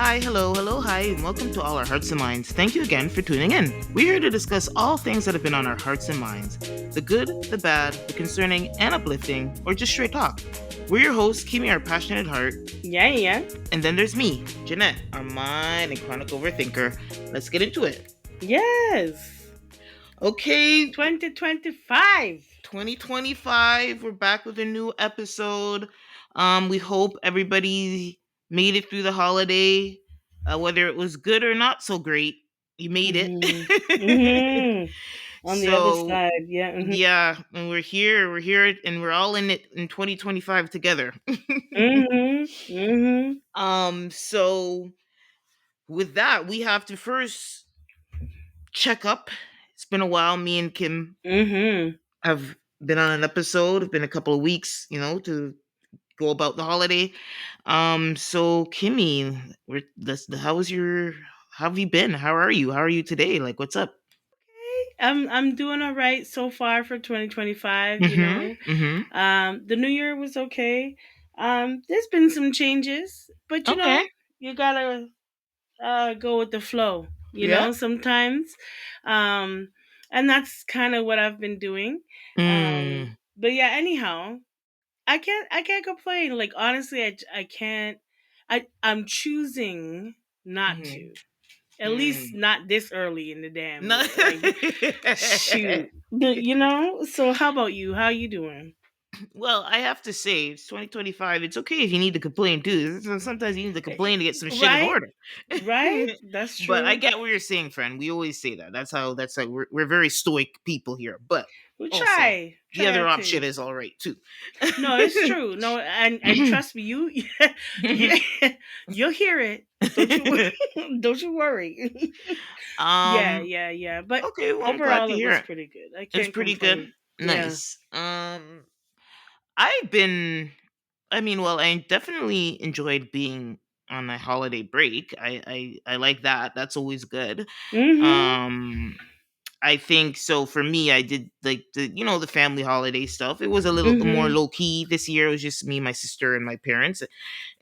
Hi, hello, hello, hi, and welcome to All Our Hearts and Minds. Thank you again for tuning in. We're here to discuss all things that have been on our hearts and minds, the good, the bad, the concerning, and uplifting, or just straight talk. We're your hosts, keeping our passionate heart, Yeah, yeah. and then there's me, Jeanette, our mind and chronic overthinker. Let's get into it. Yes. Okay, 2025. 2025, we're back with a new episode. We hope everybody made it through the holiday, whether it was good or not so great. You made it. Mhm. Mhm. On the other So side, yeah. yeah, and we're here, and we're all in it in 2025 together. Mhm. Mhm. So with that, we have to first check up. It's been a while. Me and Kim Mhm. have been on an episode. It's been a couple of weeks, to go about the holiday. So Kimmy, how have you been? How are you? How are you today? Like, what's up? I'm doing all right so far for 2025, Mm-hmm. Mm-hmm. The new year was okay. There's been some changes, but Okay. you got to go with the flow, Yeah. sometimes. Um and that's kind of what I've been doing. Mm. But yeah, anyhow, I can't complain. Like, honestly, I can't. I'm choosing not Mm-hmm. to. At least Mm. not this early in the damn No. year. Like, shoot. So how about you? How you doing? Well, I have to say, it's 2025. It's okay if you need to complain too. Sometimes you need to complain to get some shit in Right? order. Right? That's But I true. get what you're saying, friend. We always say that. That's how we're very stoic people here. But We also, the try other our option thing. is all right too. No, it's true. No, and trust me, you you'll hear it. Don't you don't you worry. Yeah, um. yeah, yeah. But Okay. Well, I'm glad overall, to it hear was it. pretty good. I It's can't pretty good. complain. Yeah. Nice. I've been. I mean, well, I definitely enjoyed being on a holiday break. I like that. That's always good. Mhm. Um. I think so. For me, I did like the family holiday stuff. It was a little more Mhm. low key this year. It was just me, my sister, and my parents,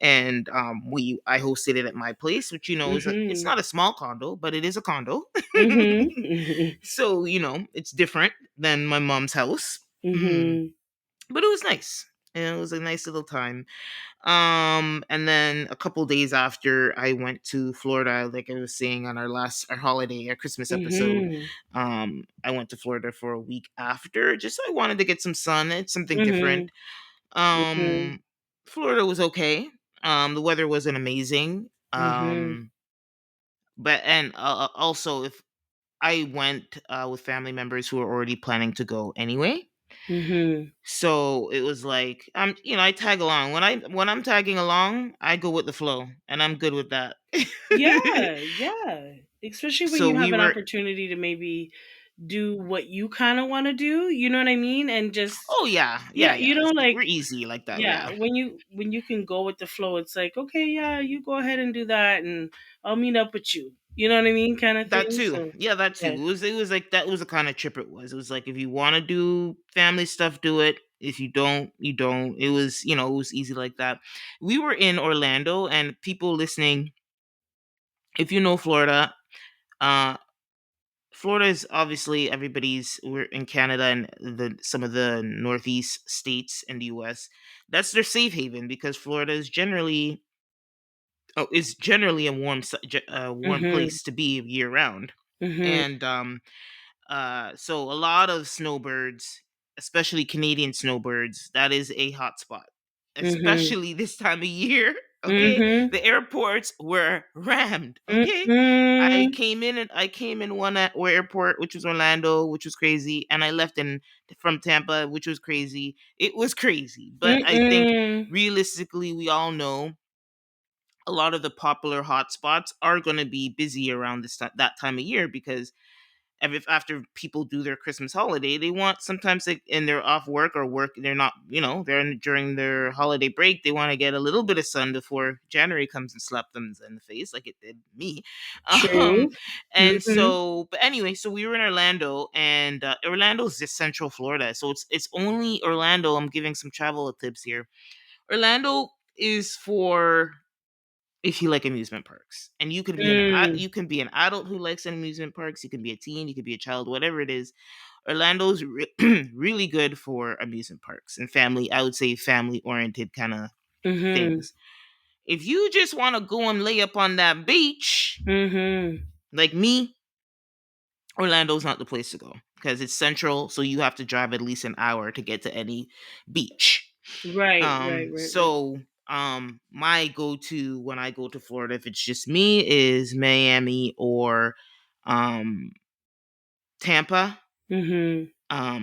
and I hosted it at my place, which it's Mhm. not a small condo, but it is a condo. Mhm. Mhm. So it's different than my mom's house. Mm. Mhm. But it was nice, and it was a nice little time. And then a couple days after, I went to Florida, like I was saying on our holiday, our Christmas episode. Mhm. I went to Florida for a week after, just I wanted to get some sun. It's something different. Mhm. Mhm. Um, Florida was okay. The weather wasn't amazing. Mhm. But and Also, if I went with family members who were already planning to go anyway. Mhm. So it was like I tag along. When I'm tagging along, I go with the flow, and I'm good with that. Yeah, yeah. Especially when So you we have an were. opportunity to maybe do what you kind of want to do, you know what I mean? And just, Oh yeah, yeah, yeah, yeah. We're like, easy like that. yeah, Yeah, when you can go with the flow, it's like, okay, yeah, you go ahead and do that, and I'll meet up with you. You know what I mean, kind of that thing. too. So Yeah, that too. yeah, It was like that was the kind of trip it was. It was like if you want to do family stuff, do it. If you don't, you don't. It was easy like that. We were in Orlando, and people listening, if you know Florida, uh, Florida is obviously everybody's. We're in Canada and some of the northeast states in the U.S. That's their safe haven because Florida is generally a warm mhm, place to be year round, mhm, and so a lot of snowbirds, especially Canadian snowbirds, that is a hot spot, mhm, especially this time of year. Okay, mhm, the airports were rammed. Okay, mhm, I came in one at airport, which was Orlando, which was crazy, and I left in from Tampa, which was crazy. It was crazy, but I think mhm. realistically, we all know a lot of the popular hotspots are going to be busy around that time of year because if after people do their Christmas holiday, they want sometimes and they're off work or work, they're not, during their holiday break, they want to get a little bit of sun before January comes and slap them in the face like it did me. Um, True. and Mhm, so, but anyway, so we were in Orlando, and Orlando's just Central Florida, so it's only Orlando. I'm giving some travel tips here. Orlando is for if you like amusement parks. And you can be Mm. you can be an adult who likes amusement parks, you can be a teen, you can be a child, whatever it is. Orlando's really good for amusement parks and family, I would say family oriented kind of Mhm. things. If you just want to go and lay up on that beach, Mhm. like me, Orlando's not the place to go because it's central, so you have to drive at least an hour to get to any beach. Right, right, right, right. So my go-to when I go to Florida, if it's just me, is Miami or um Tampa. Mhm.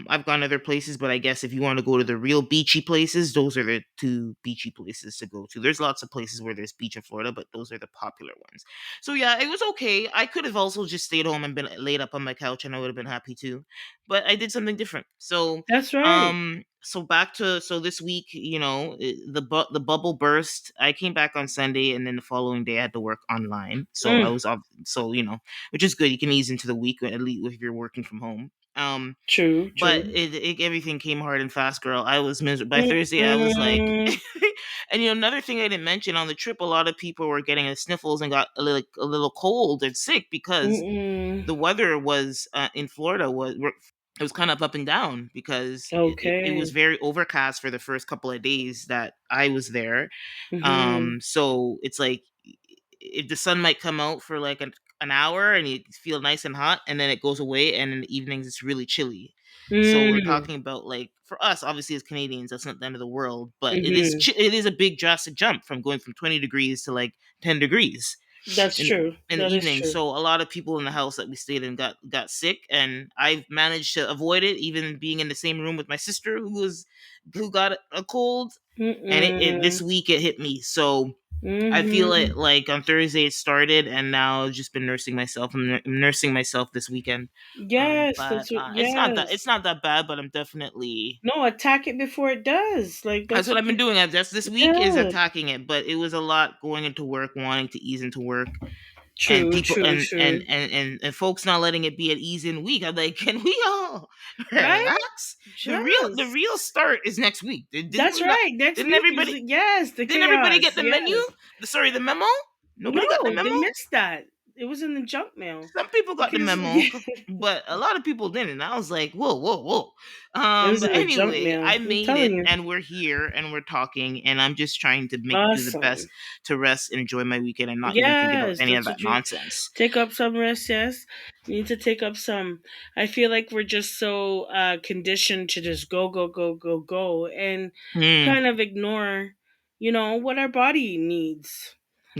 I've gone other places, but I guess if you want to go to the real beachy places, those are the two beachy places to go to. There's lots of places where there's beach in Florida, but those are the popular ones. So yeah, it was okay. I could have also just stayed home and been laid up on my couch, and I would have been happy too. But I did something different. So That's right. back to this week, the bubble burst. I came back on Sunday, and then the following day I had to work online. So I Mm. was off. So which is good. You can ease into the week at least if you're working from home. True, But true. everything came hard and fast, girl. I was miserable. By Thursday, I was like, Mm-mm. and another thing I didn't mention on the trip, a lot of people were getting the sniffles and got a little cold and sick because Mm-mm. the weather was in Florida it was kind of up and down because it was Okay. very overcast for the first couple of days that I was there. Mhm. So it's like if the sun might come out for like an hour and you feel nice and hot, and then it goes away, and in the evenings it's really chilly. So we're Mm. talking about, like, for us, obviously as Canadians, that's not the end of the world, but Mhm. it is a big drastic jump from going from 20 degrees to like 10 degrees That's in true. in the That is evening. true. So a lot of people in the house that we stayed in got sick, and I've managed to avoid it, even being in the same room with my sister who got a cold. And this Mm-mm. week it hit me. So I feel it Mhm. like on Thursday it started, and now I've just been nursing myself. I'm nursing myself this weekend. Yes, But that's what it's yes. not that bad, but I'm definitely No, attack it before it does. Like that's that's what what I've been you doing. That's this week is yeah. attacking it, but it was a lot going into work, wanting to ease into work, and True, people true, true. and folks not letting it be an easy week. I'm like, can we all Right? relax? The Just. real start is next week. Didn't That's we not? right. Next Didn't week is everybody? yes, the Didn't everybody chaos. get the menu? Yes. The memo. No, Nobody got the memo. they missed that. It was in the junk mail. Some people got the Because memo, but a lot of people didn't. I was like, whoa, whoa, whoa. it was But in the junk anyway, mail. I I'm made it, telling you. and we're here, and we're talking, and I'm just trying to do the best Awesome. to rest, enjoy my weekend, and not even think about Yes, any of that's that what you nonsense. take up some rest, yes. You need to take up some. I feel like we're just so conditioned to just go, go, go, go, go and Hmm. kind of ignore, what our body needs.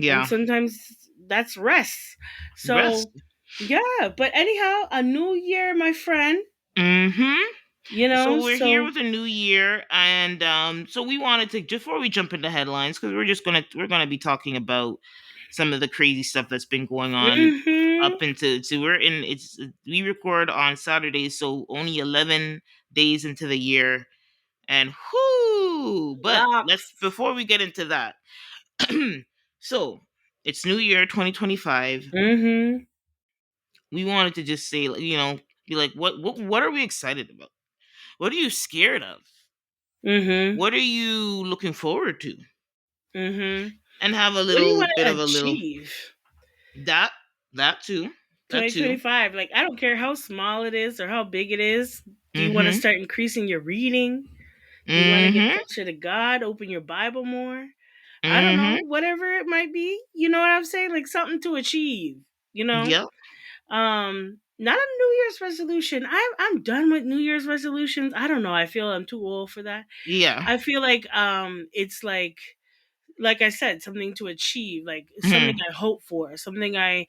And Yeah. sometimes that's rest. Rest. So, yeah, but anyhow, a new year, my friend, Hmm. So we're here so with a new year, and so we wanted to, before we jump into headlines, because we're gonna be talking about some of the crazy stuff that's been going on mhm. up into we're in it's we record on Saturdays, so only 11 days into the year, and whoo! But let's Locks. before we get into that, so it's New Year 2025. Mhm. We wanted to just say, be like, what are we excited about? What are you scared of? Mhm. What are you looking forward to? Mhm. And have a What do you little want bit to of a little achieve? that that too. That too. 2025. Like I don't care how small it is or how big it is. Do you want to Mhm. start increasing your reading? Do you want to get Mhm. closer to God? Open your Bible more? I don't know, Mhm. whatever it might be. You know what I'm saying? Like something to achieve, you know? Yep. Not a New Year's resolution. I'm done with New Year's resolutions. I don't know. I feel I'm too old for that. Yeah. I feel like it's like I said, something to achieve, like something Mhm. I hope for, something I,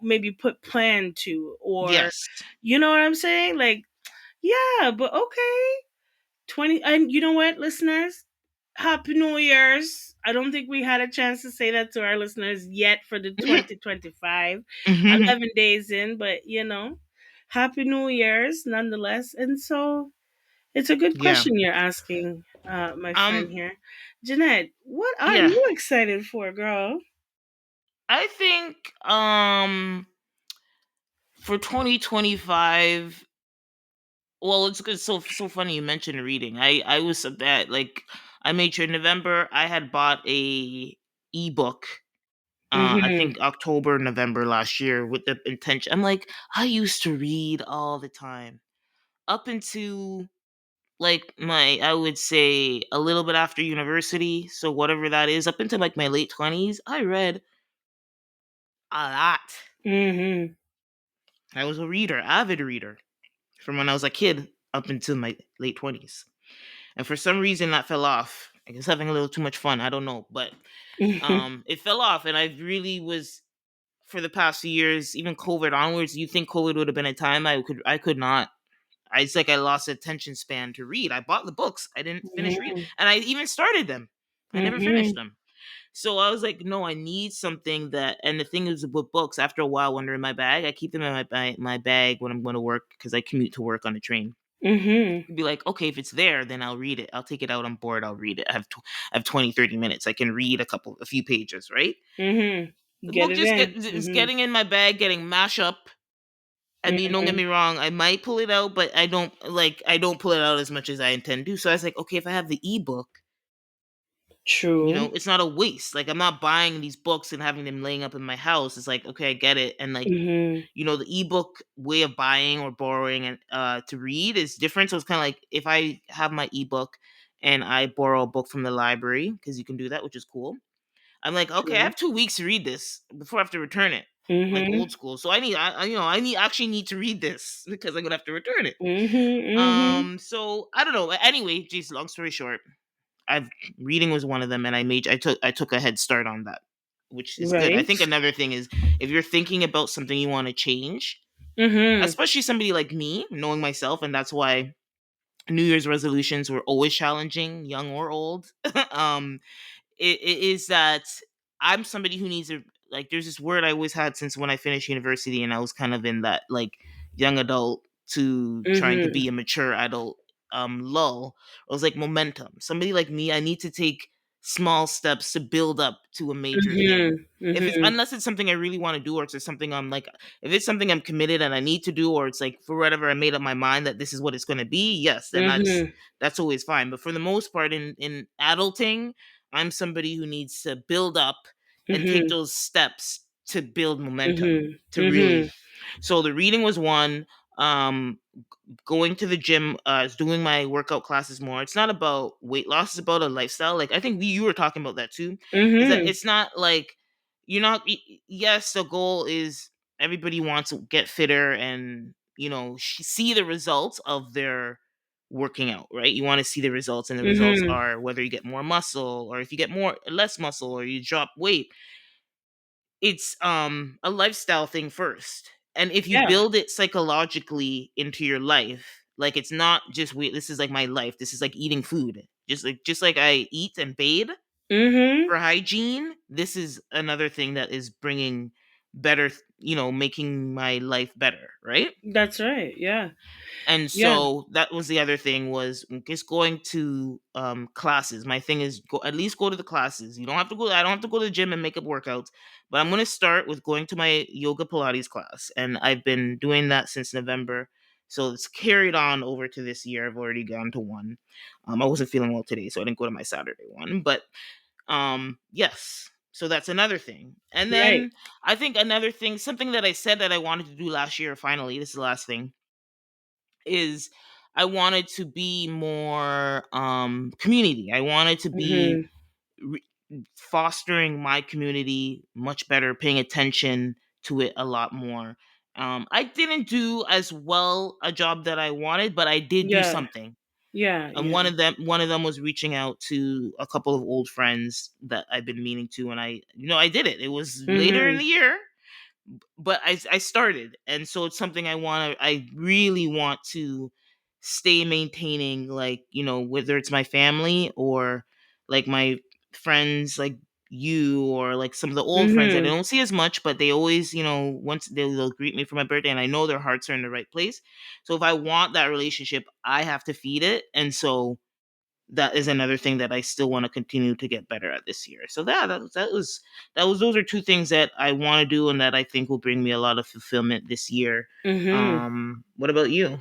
maybe put plan to, or Yes. you know what I'm saying? Like, yeah, but okay. 20 and you know what, listeners? Happy New Year's. I don't think we had a chance to say that to our listeners yet for the 2025. Mhm. 11 days in, but Happy New Year's nonetheless. And so it's a good Yeah. question you're asking, my friend Um. here. Jeanette, what are Yeah. you excited for, girl? I think for 2025. Well, it's good. So funny you mentioned reading. I was a bad, like, I made sure in November I had bought a ebook I Mhm. think October, November last year with the intention. I'm like, I used to read all the time up into like my, I would say a little bit after university. So whatever that is, up into like my late 20s, I read a lot. Mhm. I was a reader, avid reader from when I was a kid up until my late 20s. And for some reason that fell off. I guess having a little too much fun. I don't know, but Mhm. it fell off, and I really was for the past few years, even COVID onwards. You think COVID would have been a time I could not. It's like I lost attention span to read. I bought the books, I didn't finish reading, Mhm. and I even started them. I never finished Mhm. them. So I was like, no, I need something that. And the thing is with books, after a while, when they're in my bag, I keep them in my bag when I'm going to work because I commute to work on the train. Mhm. Be like, okay, if it's there, then I'll read it. I'll take it out. I'm bored. I'll read it. I have 20, 30 minutes. I can read a few pages, right? Mhm. The Get book it just in. is Mhm. getting in my bag, getting mashed up. I mean, don't get Mhm. me wrong. I might pull it out, but I don't pull it out as much as I intend to. So I was like, okay, if I have the ebook, True. it's not a waste. Like I'm not buying these books and having them laying up in my house. It's like, okay, I get it. And like, Mhm. the ebook way of buying or borrowing and to read is different. So it's kind of like if I have my ebook and I borrow a book from the library, because you can do that, which is cool. I'm like, okay, I True. have 2 weeks to read this before I have to return it, like Mhm. old school. So I need actually need to read this because I'm gonna have to return it. Mhm. Mhm. So I don't know. Anyway, geez, long story short, I've reading was one of them, and I took a head start on that, which is good. I Right. think another thing is if you're thinking about something you want to change, Mhm. especially somebody like me, knowing myself, and that's why New Year's resolutions were always challenging, young or old. um, it is that I'm somebody who needs a like. There's this word I always had since when I finished university, and I was kind of in that like young adult to trying to Mhm. be a mature adult lull. It was like momentum. Somebody like me, I need to take small steps to build up to a major thing. Mhm. If it's Mhm. unless it's something I really want to do, or it's just something I'm like, if it's something I'm committed and I need to do, or it's like for whatever I made up my mind that this is what it's going to be, yes, then Mhm. that's always fine. But for the most part, in adulting, I'm somebody who needs to build up and take Mhm. those steps to build momentum Mhm. to Mhm. really. So the reading was one. Um, Going to the gym, is doing my workout classes more. It's not about weight loss; it's about a lifestyle. Like I think you were talking about that too. Is that Mhm. it's not like you're not. Yes, the goal is everybody wants to get fitter and see the results of their working out, right? You want to see the results, and the results Mhm. are whether you get more muscle or if you get more less muscle or you drop weight. It's a lifestyle thing first. And if you Yeah. build it psychologically into your life, like it's not just wait, this is like my life. This is like eating food. Just like I eat and bathe Mhm. for hygiene, this is another thing that is bringing better, making my life better, right? That's right. Yeah. And Yeah. so that was the other thing was just going to classes. My thing is go at least go to the classes. You don't have to go. I don't have to go to the gym and make up workouts, but I'm going to start with going to my yoga Pilates class, and I've been doing that since November. So it's carried on over to this year. I've already gone to one. I wasn't feeling well today, so I didn't go to my Saturday one. But yes. So that's another thing. And Right. then I think another thing, something that I said that I wanted to do last year, finally, this is the last thing, is I wanted to be more community. I wanted to be Mhm. re- fostering my community much better, paying attention to it a lot more. I didn't do as well a job that I wanted, but I did do Yeah. something. Yeah. And Yeah. one of them was reaching out to a couple of old friends that I've been meaning to, and I did it. It was later in Mhm. the year, but I started, and so it's something I really want to stay maintaining, like whether it's my family or like my friends like you or like some of the old friends that I Mhm. don't see as much, but they always once they'll greet me for my birthday, and I know their hearts are in the right place. So if I want that relationship, I have to feed it, and so that is another thing that I still want to continue to get better at this year. So that was those are two things that I want to do and that I think will bring me a lot of fulfillment this year. Mhm. What about you?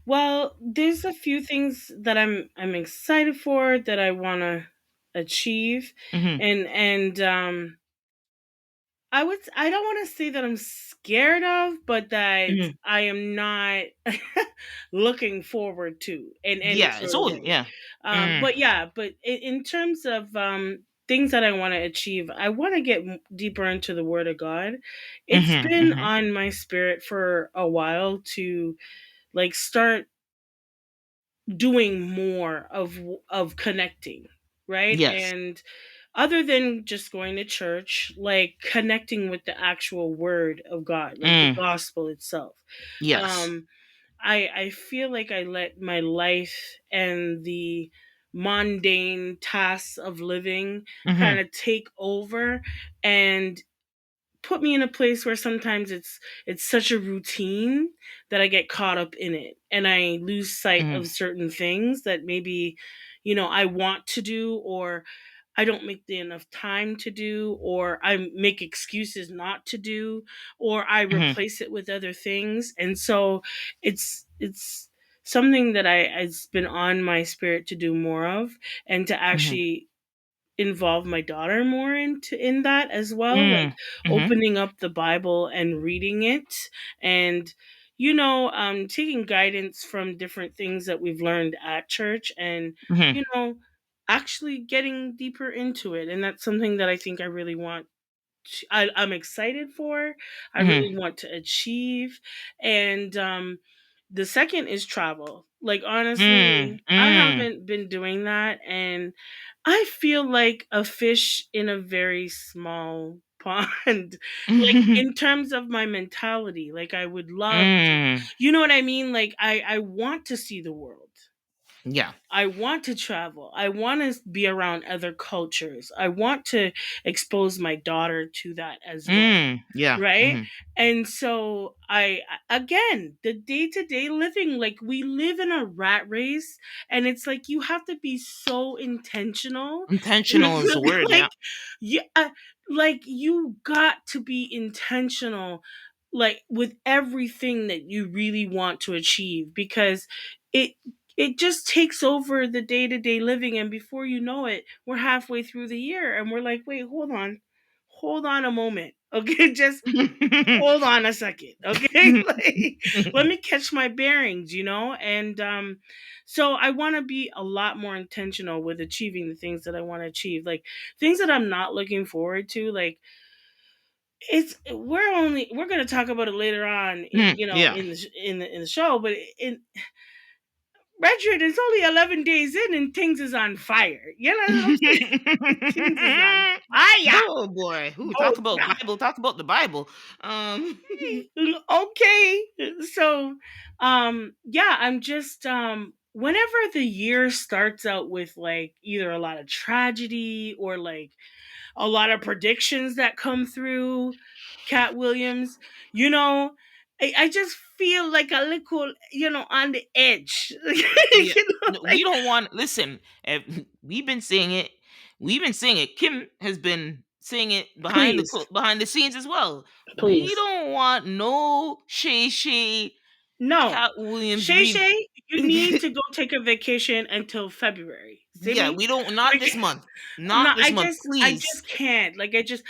Well, there's a few things that I'm excited for that I want to achieve, Hmm. and I don't want to say that I'm scared of, but that Mhm. I am not looking forward to in any Yeah, it's sort of always way. yeah. Mm. But yeah, but in terms of things that I want to achieve, I want to get deeper into the Word of God. It's Mhm, been mhm. on my spirit for a while to like start doing more of connecting, right? Yes. And other than just going to church, like connecting with the actual word of God, like the Mm. gospel itself. Yes. um I feel like I let my life and the mundane tasks of living kind Mhm. of take over and put me in a place where sometimes it's such a routine that I get caught up in it and I lose sight Mhm. of certain things that maybe I want to do, or I don't make the enough time to do, or I make excuses not to do, or I Mhm. replace it with other things. And so it's something that it's been on my spirit to do more of, and to Mhm. actually involve my daughter more in that as well, like Mm. Mhm. opening up the Bible and reading it, and taking guidance from different things that we've learned at church, and Mhm. you know actually getting deeper into it. And that's something that I think I really want I'm excited for. I Mhm. really want to achieve. And the second is travel. Like Mm. honestly, I Mm. haven't been doing that, and I feel like a fish in a very small pond. Like in terms of my mentality, like I would love to, Mm. you know what I mean? Like I want to see the world. Yeah. I want to travel. I want to be around other cultures. I want to expose my daughter to that as well, Mm. Yeah. right? Mhm. And so again, the day-to-day living, like we live in a rat race, and it's like you have to be so intentional. Intentional is the word, Like yeah. yeah, like you got to be intentional, like with everything that you really want to achieve, because it it just takes over the day-to-day living, and before you know it, we're halfway through the year and we're like, wait, hold on a moment. Okay, just hold on a second. Okay, like let me catch my bearings, and so I want to be a lot more intentional with achieving the things that I want to achieve, like things that I'm not looking forward to. Like we're going to talk about it later on, Mm. Yeah. in the show, but in Richard, it's only 11 days in and things is on fire. You know what I'm saying? Things is on fire. Oh boy. Who Oh, talk about yeah. Bible? Talk about the Bible. Um Okay. So, yeah, I'm just, whenever the year starts out with like either a lot of tragedy or like a lot of predictions that come through Cat Williams, you know, I just feel like a little, on the edge. Yeah. No, we Like, don't want listen. We've been saying it. We've been saying it. Kim has been saying it please, behind the scenes as well. We please. don't want no Shay No. Cat Williams Shay re. Shay, you need to go take a vacation until February. See Yeah, me? we don't. Not Like this month. no, Not this month, I please. just can't. Like I just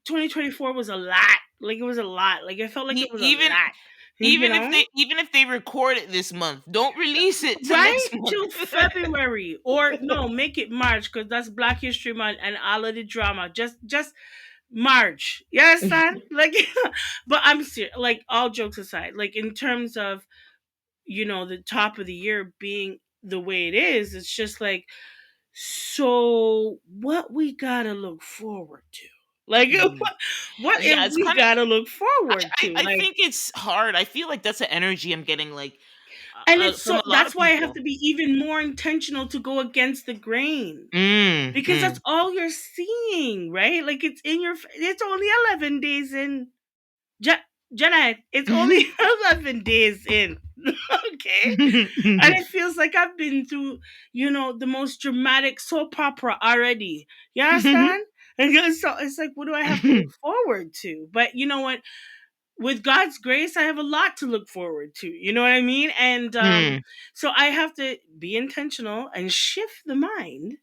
2024 was a lot. Like it was a lot. Like it felt like it was a Even lot. You know? even if they record it this month, don't release it to Right? next month. Till February. Or no, make it March, because that's Black History Month and all of the drama. Just March. You understand? Like but I'm serious, like all jokes aside, like in terms of the top of the year being the way it is, it's just like, so what we gotta look forward to? Like, Mm. what Yeah, if it's we kind of. gotta look forward to? I Like, think it's hard. I feel like that's the energy I'm getting, like and it's from so a lot that's of why I have people. to be even more intentional to go against the grain, Mm, because that's mm. all you're seeing, right? Like, it's only 11 days in. Je- Janet, it's only 11 days in. Okay? And it feels like I've been through, the most dramatic soap opera already. You understand? And so it's like, what do I have to look forward to? But you know what? With God's grace, I have a lot to look forward to. You know what I mean? And Mm. so I have to be intentional and shift the mind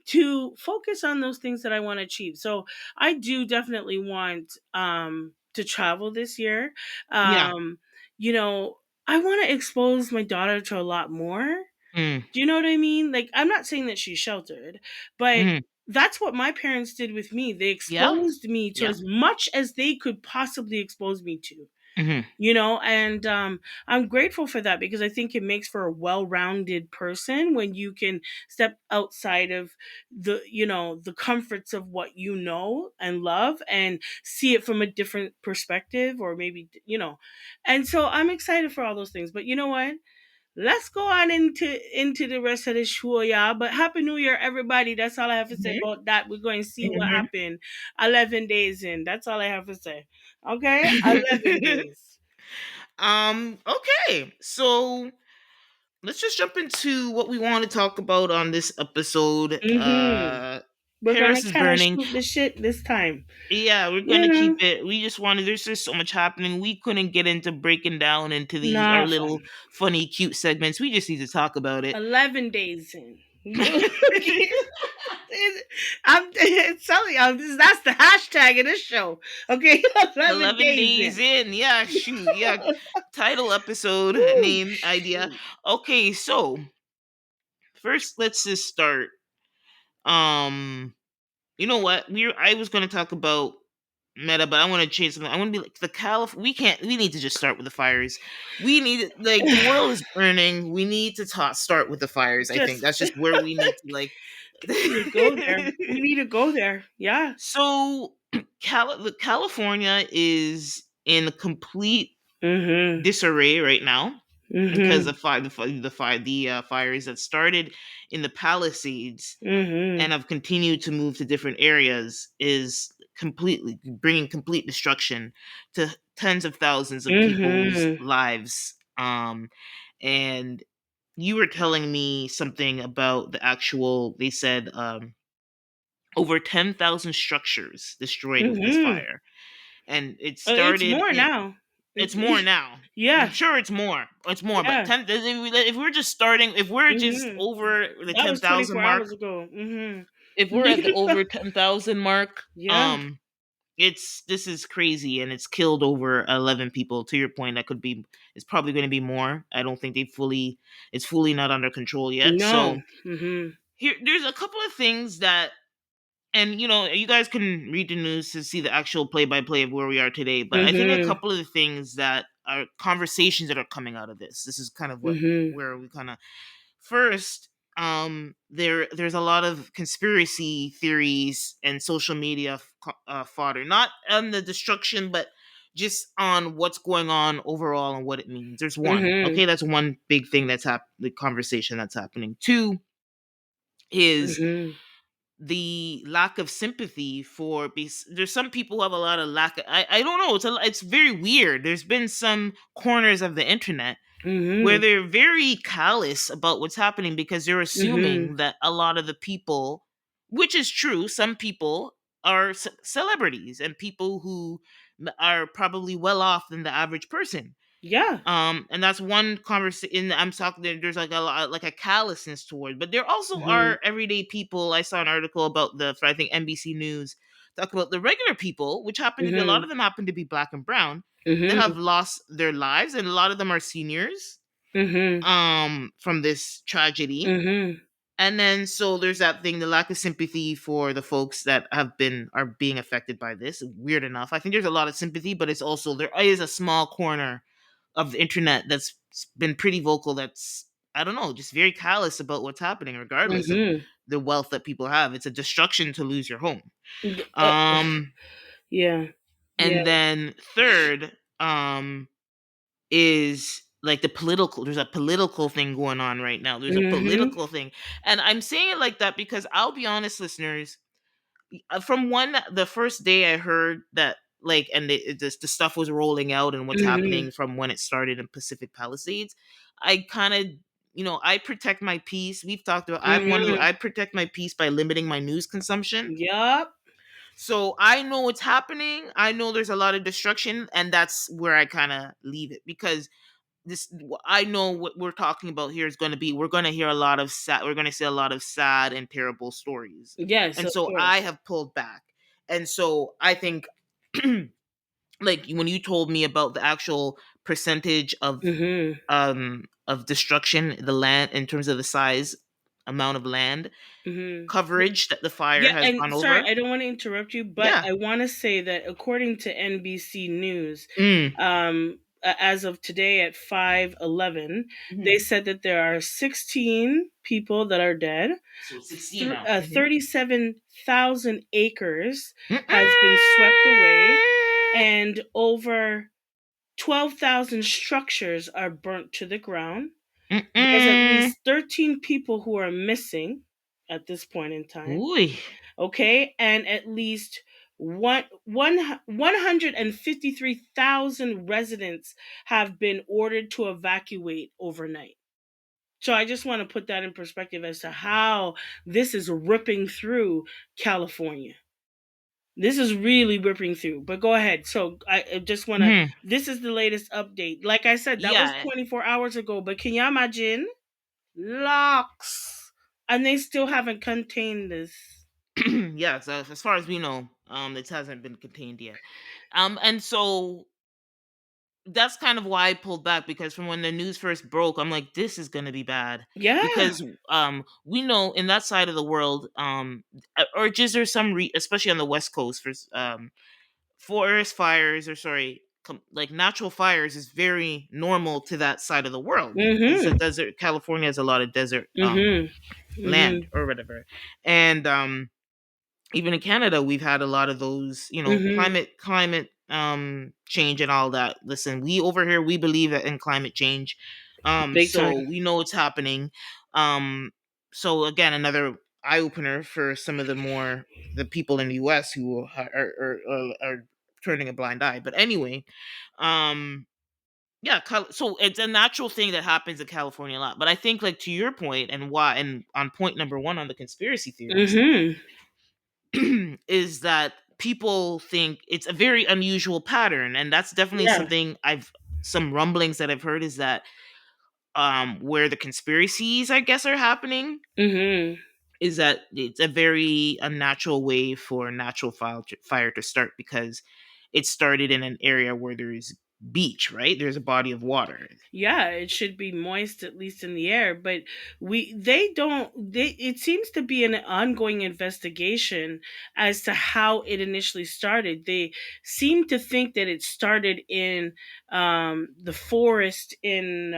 to focus on those things that I want to achieve. So I do definitely want to travel this year. Yeah. Um you know, I want to expose my daughter to a lot more. Mm. Do you know what I mean? Like, I'm not saying that she's sheltered, but Mm. that's what my parents did with me. They Yeah. exposed me to Yeah. as much as they could possibly expose me to, Hmm. and I'm grateful for that because I think it makes for a well-rounded person when you can step outside of the comforts of what you know and love and see it from a different perspective, or maybe, and so I'm excited for all those things. But you know what, let's go on into the rest of the show, yeah. But happy new year, everybody. That's all I have to say Hmm. about that. We're going to see what Hmm. happened 11 days in. That's all I have to say. Okay, 11 days. Okay. So let's just jump into what we want to talk about on this episode. Mm-hmm. We're gonna Paris is kind of burning. shoot the shit this time. Yeah, we're You gonna keep know, it. We just wanted. There's just so much happening. We couldn't get into breaking down into these our nah, fam. little funny, cute segments. We just need to talk about it. 11 days in. Okay. I'm telling you, that's the hashtag of this show. Okay, 11 days 11 days in. in. Yeah, shoot. Yeah, title episode Woo, name idea. shoot. Okay, so first let's just start. Um, you know what? I was gonna talk about meta, but I want to change something. I want to be like the Calif. We can't. We need to just start with the fires. We need like the world is burning. We need to start with the fires. I think Just that's just where we need to like. we need to go there. We need to go there. Yeah. So, California is in complete Mhm. disarray right now because Mhm. of the fires that started in the Palisades Mhm. and have continued to move to different areas is completely bringing complete destruction to tens of thousands of people's Mhm. lives. And you were telling me something about the actual. They said over 10,000 structures destroyed with this Mhm. fire, and it It's started more in. now. It's more now. I'm Yeah. sure it's more. It's more, but Yeah. 10. If we're just starting, if we're just Mhm. over the That ten was thousand 24 mark, hours ago. Mhm. if we're at the over 10,000 mark, Yeah. this is crazy, and it's killed over 11 people. To your point, that could be. It's probably going to be more. I don't think it's fully not under control yet. No. So Mhm. there's a couple of things that, and you guys can read the news to see the actual play-by-play of where we are today, but I think a Mhm. couple of the things that are conversations that are coming out of this is kind of what Mhm. where we kind of first, there's a lot of conspiracy theories and social media fodder, not on the destruction, but just on what's going on overall and what it means. There's one. Mhm. Okay, that's one big thing the conversation that's happening. Two is Mhm. the lack of sympathy for there's some people who have a lot of I don't know, it's very weird. There's been some corners of the internet where Mhm. they're very callous about what's happening because they're Mhm. assuming that a lot of the people, which is true, some people are celebrities and people who are probably well off than the average person. Yeah. And that's one conversation. I'm talking. There's like a lot, like a callousness toward, but there also Mhm. are everyday people. I saw an article about I think NBC News talk about the regular people, which happen to be a lot Mhm. of them happen to be black and brown that Mhm. have lost their lives, and a lot of them are seniors Mhm. from this tragedy. Mhm. And then so there's that thing, the lack of sympathy for the folks that are being affected by this. Weird enough, I think there's a lot of sympathy, but it's also there is a small corner of the internet that's been pretty vocal, that's, I don't know, just very callous about what's happening regardless of Mhm. the wealth that people have. It's a destruction to lose your home. D- uh, um yeah. Yeah. and then third, is like there's a political thing going on right now. There's a Mhm. political thing, and I'm saying it like that because I'll be honest, listeners, from the first day I heard that, like, and the stuff was rolling out and what's Mhm. happening from when it started in Pacific Palisades, I kind of, I protect my peace. We've talked about, Mhm. I protect my peace by limiting my news consumption. Yup. So I know what's happening. I know there's a lot of destruction, and that's where I kind of leave it because I know what we're talking about here is going to be, we're going to hear a lot of sad, we're going to see a lot of sad and terrible stories. Yes, And of so I course. have pulled back. And so I think like when you told me about the actual percentage Mhm. of destruction, the land in terms of the size amount of land Mhm. coverage that the fire Yeah, has and gone sorry, over. I don't want to interrupt you, but Yeah. I want to say that according to NBC News, Mm. as of today at 5:11, they Hmm. said that there are 16 people that are dead. So 16 now. 37,000 acres has been swept away, Mm-mm. and over 12,000 structures are burnt to the ground. There's at Mm-mm. least 13 people who are missing at this point in time. Ooh. Okay, and at least 153,000 residents have been ordered to evacuate overnight. So I just want to put that in perspective as to how this is ripping through California. This is really ripping through. But go ahead. So I just want to. Mhm. This is the latest update. Like I said, that was Yeah. 24 hours ago. But can you imagine? Locks, and they still haven't contained this. Yeah, so as far as we know, it hasn't been contained yet. And so that's kind of why I pulled back, because from when the news first broke, I'm like, this is gonna be bad. Yeah. Because we know in that side of the world, or just there's some especially on the west coast, for forest fires, or sorry, like natural fires is very normal to that side of the world. It's a Mhm. desert. California has a lot of desert Mhm. land Mhm. or whatever. And even in Canada, we've had a lot of those, Mhm. climate change and all that. Listen, we over here, we believe that in climate change. Big time. So we know it's happening. Um so again, another eye opener for some of the people in the US who are turning a blind eye. But anyway, um yeah, so it's a natural thing that happens in California a lot. But I think, like, to your point, and why, and on point number one on the conspiracy theories, Mhm. is that people think it's a very unusual pattern. And that's definitely Yeah. something I've some rumblings that I've heard, is that where the conspiracies, I guess, are happening, Mhm. is that it's a very unnatural way for natural fire to start, because it started in an area where there's beach, right? There's a body of water. Yeah, it should be moist at least in the air, but they don't they it seems to be an ongoing investigation as to how it initially started. They seem to think that it started in the forest in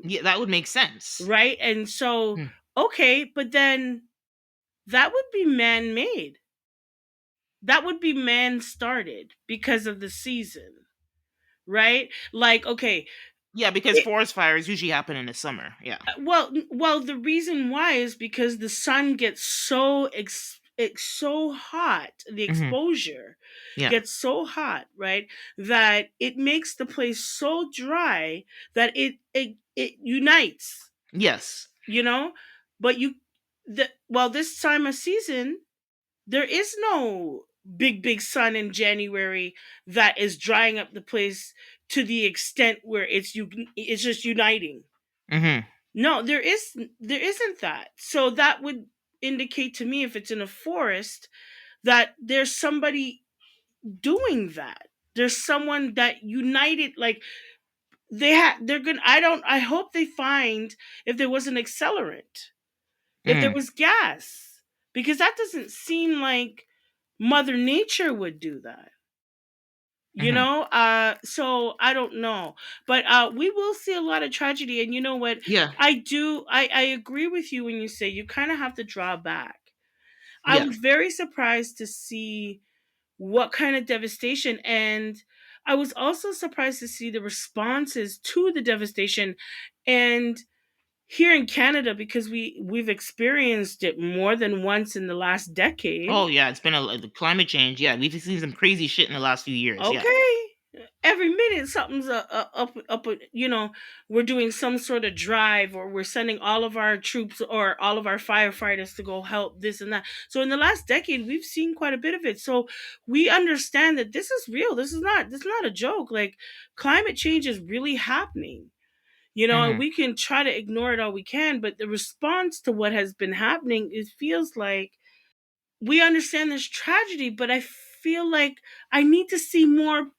Yeah, that would make sense. right? And so Hmm. okay, but then that would be man-made. That would be man started because of the season, right? Like okay, Yeah, because it, forest fires usually happen in the summer. Yeah. well, the reason why is because the sun gets it's so hot. The Hmm. exposure Yeah. gets so hot, right? That it makes the place so dry that it unites, Yes. you know. But this time of season, there is no big sun in January that is drying up the place to the extent where it's just uniting. Hmm. No, there isn't that. So that would indicate to me, if it's in a forest, that there's somebody doing that. There's someone that united, like they're gonna I hope they find if there was an accelerant, if there Mm. was gas, because that doesn't seem like Mother Nature would do that. Hmm. So I don't know, but we will see a lot of tragedy. And you know what, Yeah. I agree with you when you say you kind of have to draw back. I Yeah. was very surprised to see what kind of devastation, and I was also surprised to see the responses to the devastation. And here in Canada, because we've experienced it more than once in the last decade. Oh yeah, it's been the climate change. Yeah, we've seen some crazy shit in the last few years. Yeah. Okay. Every minute something's we're doing some sort of drive, or we're sending all of our troops or all of our firefighters to go help this and that. So in the last decade, we've seen quite a bit of it. So we understand that this is real. This is not a joke. Like climate change is really happening. You know, and Mhm. we can try to ignore it all we can, but the response to what has been happening, it feels like we understand this tragedy, but I feel like I need to see more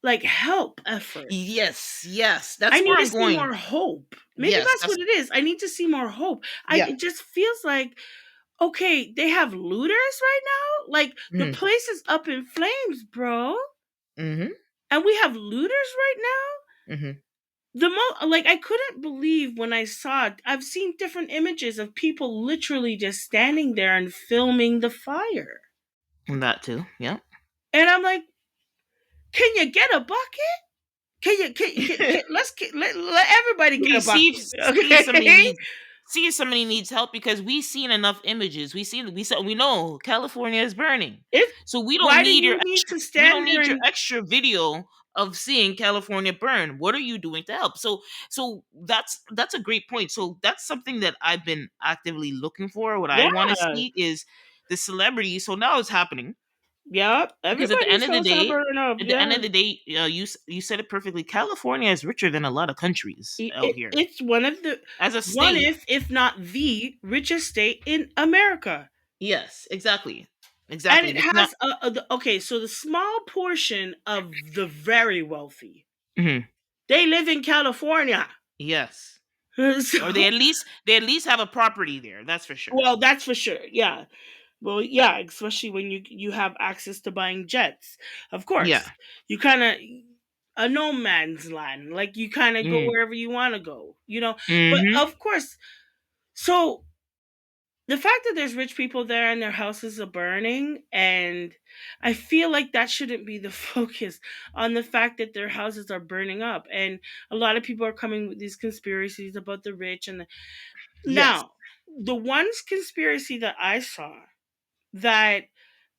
like help effort. Yes, yes, I that's need where to I'm see going. more hope. Maybe Yes, that's that's what it is. I need to see more hope. yeah. It just feels like, okay, they have looters right now. Like the Mhm. place is up in flames, bro. Mhm. And we have looters right now. Mhm. Like I couldn't believe when I saw it. I've seen different images of people literally just standing there and filming the fire. And that too. Yeah. And I'm like, can you get a bucket? Let everybody get We a see bucket. if Okay. see if somebody needs help, because we've seen enough images. We know California is burning. If So Why do you need to we stand don't there need your and extra video of seeing California burn. What are you doing to help? So that's a great point. So that's something that I've been actively looking for. What I want to yeah. see is the celebrity. So now it's happening, Yeah. because at the end Everybody's of the house are day, burning up. at the end Yeah. of the day, you said it perfectly. California is richer than a lot of countries out here It's one of the as a one state. if not the richest state in America. Yes, exactly, And exactly. it And it's not. has okay, so the small portion of the very wealthy, Mhm. they live in California. Yes, or So, they at least have a property there. That's for sure. well, that's for sure. Yeah. Well, yeah, especially when you have access to buying jets. Of course. Yeah. You kind of a no man's land. Like you kind of go Mm. wherever you want to go, you know. But Hmm. of course, so the fact that there's rich people there and their houses are burning, and I feel like that shouldn't be the focus on the fact that their houses are burning up. And a lot of people are coming with these conspiracies about the rich and Yes. now the one's conspiracy that I saw that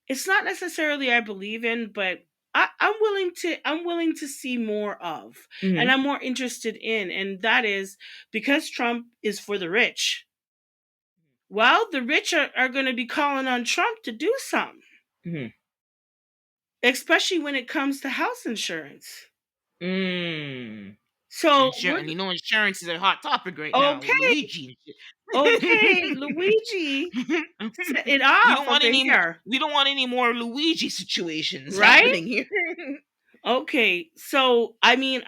it's not necessarily I believe in, but I'm willing to see more of, and Hmm. I'm more interested in, and that is because Trump is for the rich. Well, the rich are going to be calling on Trump to do something, Hmm. especially when it comes to house insurance. Mm. So we're And insurance is a hot topic right now with okay, Luigi and okay, Luigi, shit. set it we off don't up want in any here, we don't want any more Luigi situations right? happening here. Okay, so I mean,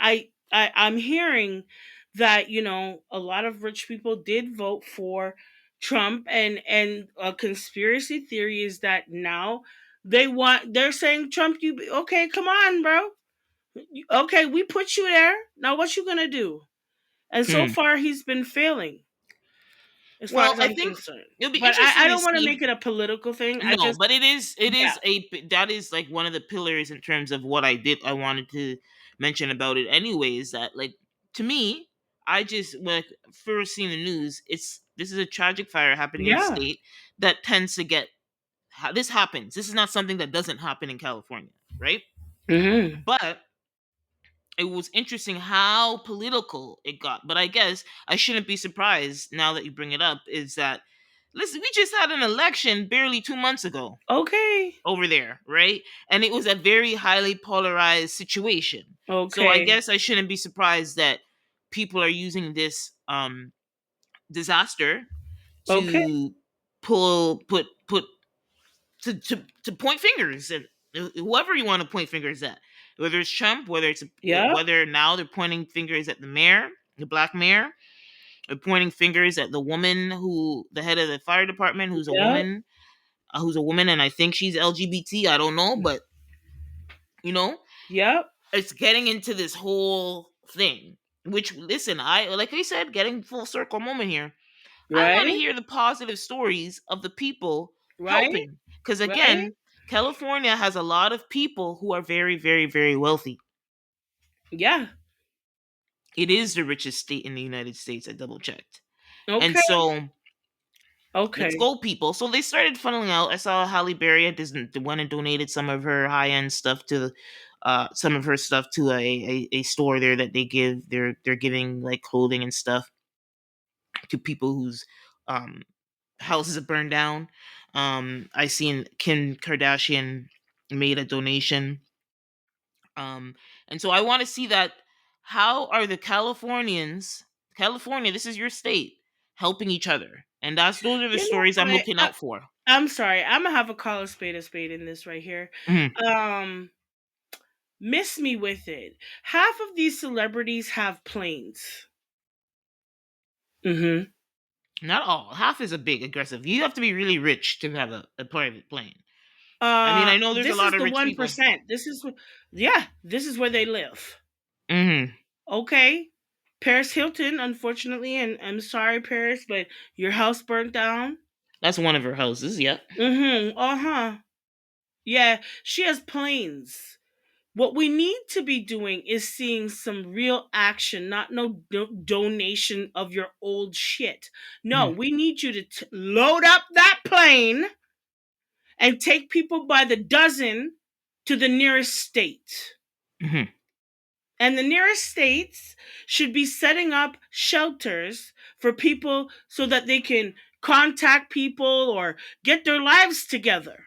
I'm hearing that a lot of rich people did vote for Trump, and a conspiracy theory is that now they're saying Trump, okay, come on, bro, okay, we put you there. Now what you gonna do? And so Hmm. far he's been failing, as far Well, as I I'm think concerned. it'll be But interesting I to don't want to see. make it a political thing. I No, just but it yeah is that is like one of the pillars in terms of what I wanted to mention about it anyways, that like to me, I just when I first seen the news, it's this is a tragic fire happening in the yeah. state that tends to get this happens. This is not something that doesn't happen in California, right? Hmm. But it was interesting how political it got. But I guess I shouldn't be surprised now that you bring it up, is that listen, we just had an election barely 2 months ago Okay. over there, right? And it was a very highly polarized situation. So I Okay. guess I shouldn't be surprised that people are using this disaster Okay. to put to point fingers at whoever you want to point fingers at, whether it's Trump, Yeah. whether now they're pointing fingers at the mayor, the black mayor, they're pointing fingers at the woman who the head of the fire department, Yeah. who's a woman, and I think she's LGBT. I don't know, but you know, Yep. it's getting into this whole thing. Which listen, I like I said, getting full circle moment here. I want to Right. hear the positive stories of the people Right. helping. Because Right. again, California has a lot of people who are very, very, very wealthy. Yeah. It is the richest state in the United States. I double checked. And Okay. so let's Okay. go, people. So they started funneling out. I saw Halle Berry went and donated some of her high end stuff to some of her stuff to a store there that they're giving like clothing and stuff to people whose um houses have burned down. I seen Kim Kardashian made a donation. And so I want to see that how are the California, this is your state, helping each other? And those are the You stories I'm know what? looking out for. I'm sorry. I'm gonna have a spade in this right here. Mhm. Um, Miss me with it. Half of these celebrities have planes. Mm-hmm. Not all. Half is a big aggressive. You have to be really rich to have a private plane. I mean, I know there's a This lot is of the rich one people. percent. Yeah, this is where they live. Hmm. Okay, Paris Hilton, unfortunately, and I'm sorry, Paris, but your house burnt down. That's one of her houses. Yep. Mm-hmm. Uh-huh. Yeah, she has planes. What we need to be doing is seeing some real action, not no donation of your old shit. No, Hmm. we need you to load up that plane and take people by the dozen to the nearest state. Hmm. And the nearest states should be setting up shelters for people so that they can contact people or get their lives together.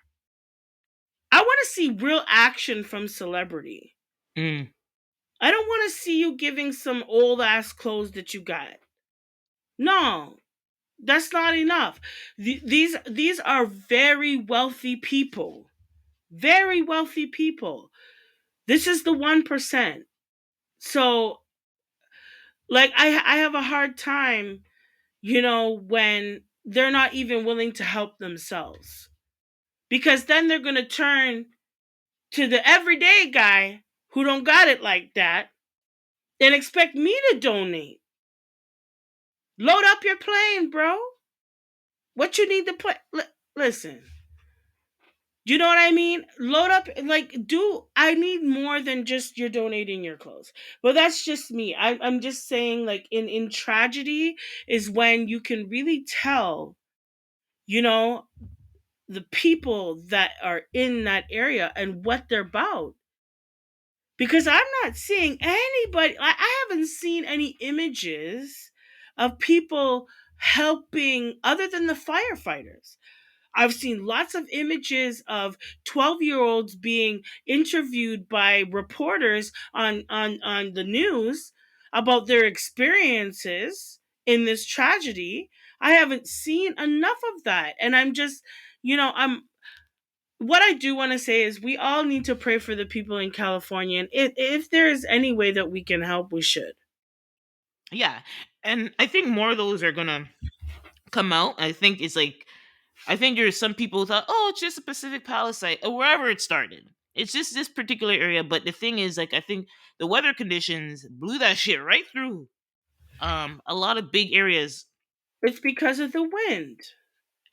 I want to see real action from celebrity. Mm. I don't want to see you giving some old ass clothes that you got. No, that's not enough. These are very wealthy people. Very wealthy people. This is the 1%. So like I have a hard time, when they're not even willing to help themselves. Because then they're going to turn to the everyday guy who don't got it like that and expect me to donate. Load up your plane, bro. What you need to play? Listen, you know what I mean? Load up, like, do I need more than just you're donating your clothes? But that's just me. I'm just saying, like, in tragedy is when you can really tell, you know, the people that are in that area and what they're about. Because I'm not seeing anybody, I haven't seen any images of people helping other than the firefighters. I've seen lots of images of 12-year-olds being interviewed by reporters on the news about their experiences in this tragedy. I haven't seen enough of that. And I'm just, I'm what I do want to say is we all need to pray for the people in California. And if there is any way that we can help, we should. Yeah, and I think more of those are gonna come out. I think there's some people who thought, oh, it's just a Pacific Palisade or wherever it started. It's just this particular area. But the thing is, like, I think the weather conditions blew that shit right through a lot of big areas. It's because of the wind.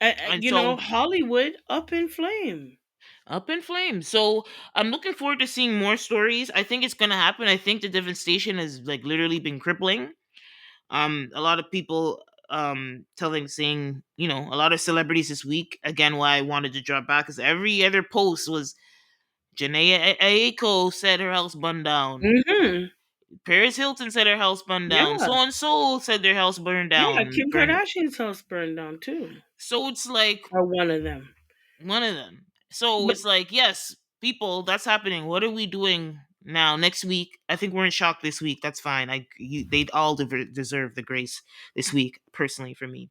And so Hollywood up in flame. up in flames. So I'm looking forward to seeing more stories. I think it's gonna happen. I think the devastation has like literally been crippling. A lot of people telling saying, a lot of celebrities this week, again, why I wanted to drop back, because every other post was Janaea Aiko said her house burned down, Hmm. Paris Hilton said her house burned down, Yeah. so and so said their house burned Yeah. down, Kim burned. Kardashian's house burned down too. So it's like Or one of them. one of them. So But it's like, yes, people, that's happening. What are we doing now? Next week, I think we're in shock this week. That's fine. They'd all deserve the grace this week, personally, for me.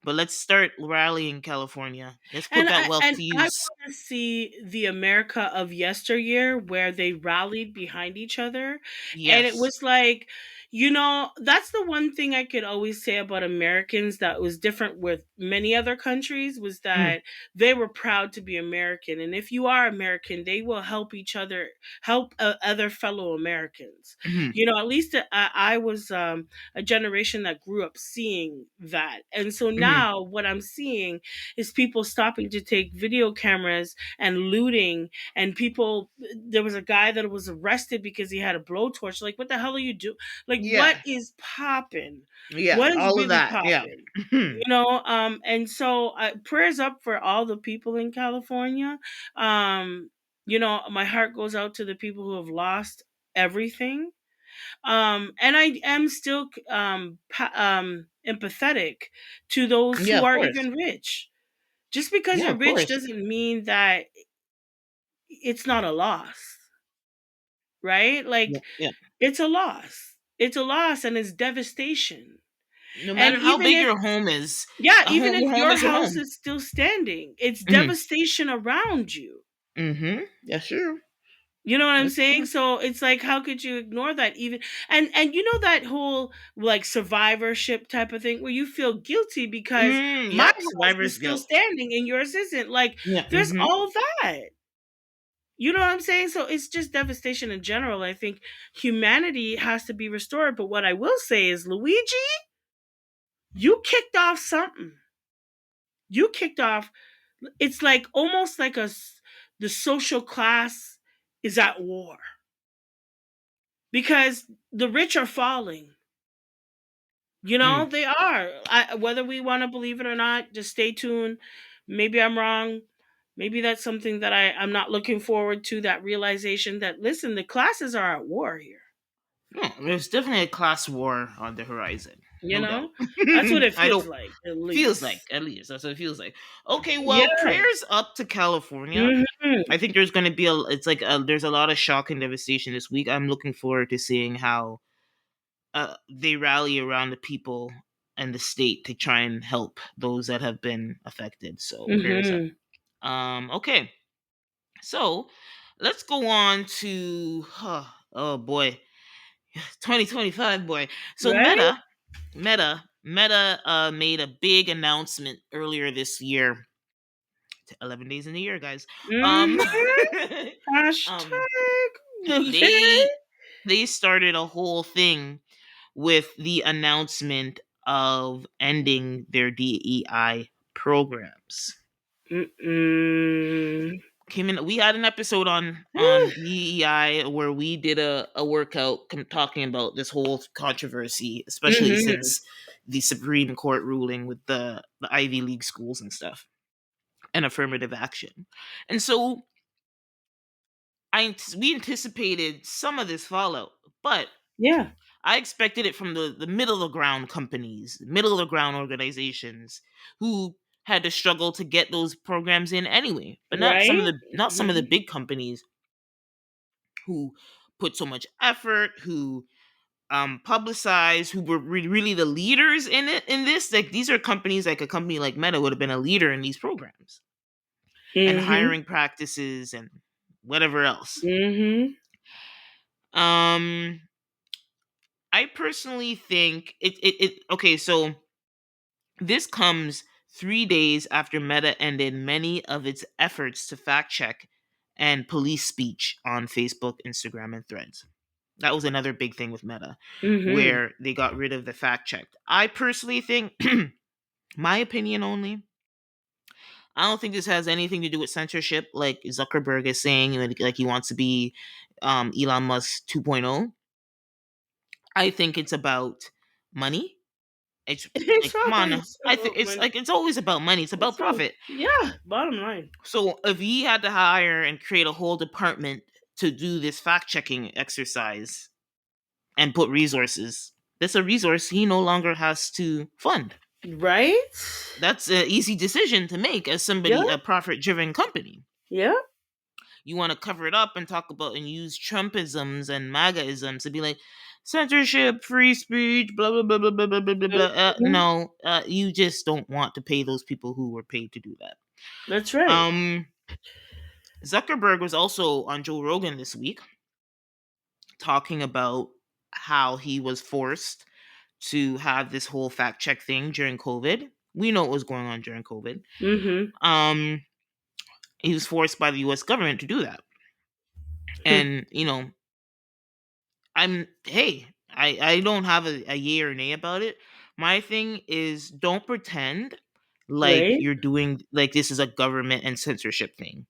But let's start rallying California. Let's put that wealth to I use. want to see the America of yesteryear where they rallied behind each other. And it Yes. was like, that's the one thing I could always say about Americans that was different with many other countries was Mm, that they were proud to be American. And if you are American, they will help each other, help other fellow Americans. mhm. At least I was a generation that grew up seeing that. And so Mhm. now what I'm seeing is people stopping to take video cameras and looting, and people, there was a guy that was arrested because he had a blowtorch. Like, what the hell are you doing? Like, what Yeah. is popping? Yeah. What is All of really that. Yeah. popping? Mhm. And so prayers up for all the people in California. My heart goes out to the people who have lost everything. And I am still empathetic to those Yeah. who Of are course. even rich. Just because Yeah. you're Of rich course. doesn't mean that it's not a loss. right? Yeah, Like yeah. it's a loss. It's a loss and it's devastation. No And matter how even big if your home is, yeah, a even home if your home your is a house home. is still standing, it's Hmm. devastation around you. That's true. You know what I'm That's saying? true. So it's like how could you ignore that even and you know that whole like survivorship type of thing where you feel guilty because my Yep. house is Survivor's still guilt. standing and yours isn't. Like Yeah. there's all that. You know what I'm saying? So it's just devastation in general. I think humanity has to be restored. But what I will say is, Luigi, you kicked off something. You kicked off. It's like almost like the social class is at war because the rich are falling. You know Mm. they are. Whether we want to believe it or not, just stay tuned. Maybe I'm wrong. Maybe that's something that I'm not looking forward to. That realization that listen, the classes are at war here. No, there's definitely a class war on the horizon. You No doubt. know, that's what it I feels don't like, at feels like least. at least that's what it feels like. Okay, well, Yeah. prayers up to California. I Hmm. think there's going to be it's like there's a lot of shock and devastation this week. I'm looking forward to seeing how they rally around the people and the state to try and help those that have been affected. So prayers up. Hmm. Okay. So let's go on to oh boy, 2025 boy. So Right. Meta made a big announcement earlier this year. 11 days in the year, guys. Um Hmm. um Hashtag. they Yeah. they started a whole thing with the announcement of ending their DEI programs. Mm-mm. Came in. We had an episode on DEI where we did a workout talking about this whole controversy, especially Hmm. since the Supreme Court ruling with the Ivy League schools and stuff and affirmative action. And so we anticipated some of this fallout, but Yeah. I expected it from the middle of the ground companies, middle of the ground organizations who had to struggle to get those programs in anyway. But Right. not some of the Hmm. big companies who put so much effort, who publicize, who were really the leaders in it in this. Like these are companies like a company like Meta would have been a leader in these programs and Hmm. hiring practices and whatever else. Hmm. Um I personally think it okay, so this comes 3 days after Meta ended many of its efforts to fact check and police speech on Facebook, Instagram, and Threads. That was another big thing with Meta, Hmm. where they got rid of the fact check. I personally think, my opinion only, I don't think this has anything to do with censorship, like Zuckerberg is saying, like he wants to be Elon Musk 2.0. I think it's about money. It's It's like, come on, always I think about it's money. like it's always about money. It's about It's all, profit. yeah. Bottom line. So if he had to hire and create a whole department to do this fact checking exercise and put resources, that's a resource he no longer has to fund. Right. That's an easy decision to make as Yeah. somebody, a profit driven company. Yeah. You want to cover it up and talk about and use Trumpisms and MAGAisms to be like censorship, free speech, blah blah blah blah blah blah blah blah. Mhm. No, you just don't want to pay those people who were paid to do that. That's right. Um, Zuckerberg was also on Joe Rogan this week talking about how he was forced to have this whole fact check thing during COVID. We know what was going on during COVID. Mhm. Um, he was forced by the U.S. government to do that, and I don't have a yay or nay about it. My thing is don't pretend like Right? you're doing like this is a government and censorship thing.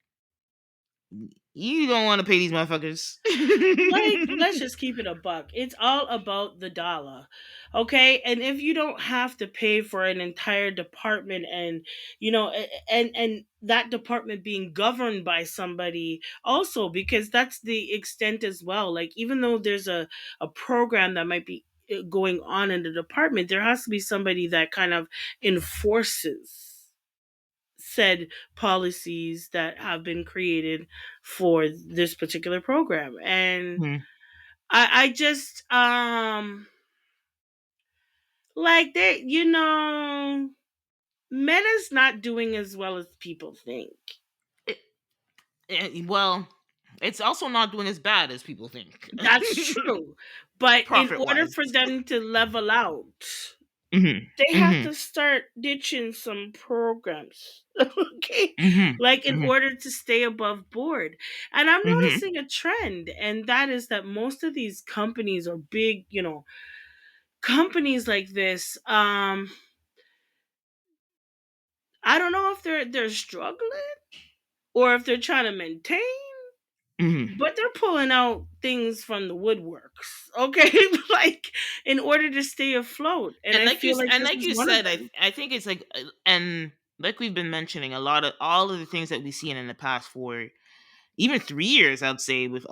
You don't want to pay these motherfuckers. Like, let's just keep it a buck. It's all about the dollar. Okay? And if you don't have to pay for an entire department and, and that department being governed by somebody also because that's the extent as well. Like even though there's a program that might be going on in the department, there has to be somebody that kind of enforces said policies that have been created for this particular program. And Mhm. I just like they, Meta's not doing as well as people think. It, well, it's also not doing as bad as people think, That's true. But in profit order wise. for them to level out, Mhm. they have Mhm. to start ditching some programs. Okay? Mhm. Like in Mhm. order to stay above board. And I'm Mhm. noticing a trend, and that is that most of these companies are big, companies like this. I don't know if they're struggling or if they're trying to maintain, Mhm. but they're pulling out things from the woodworks, okay? Like in order to stay afloat. And I feel like And this like is you one of said, them. I think it's like and like we've been mentioning, a lot of all of the things that we've seen in the past 4 even 3 years, I'd say, with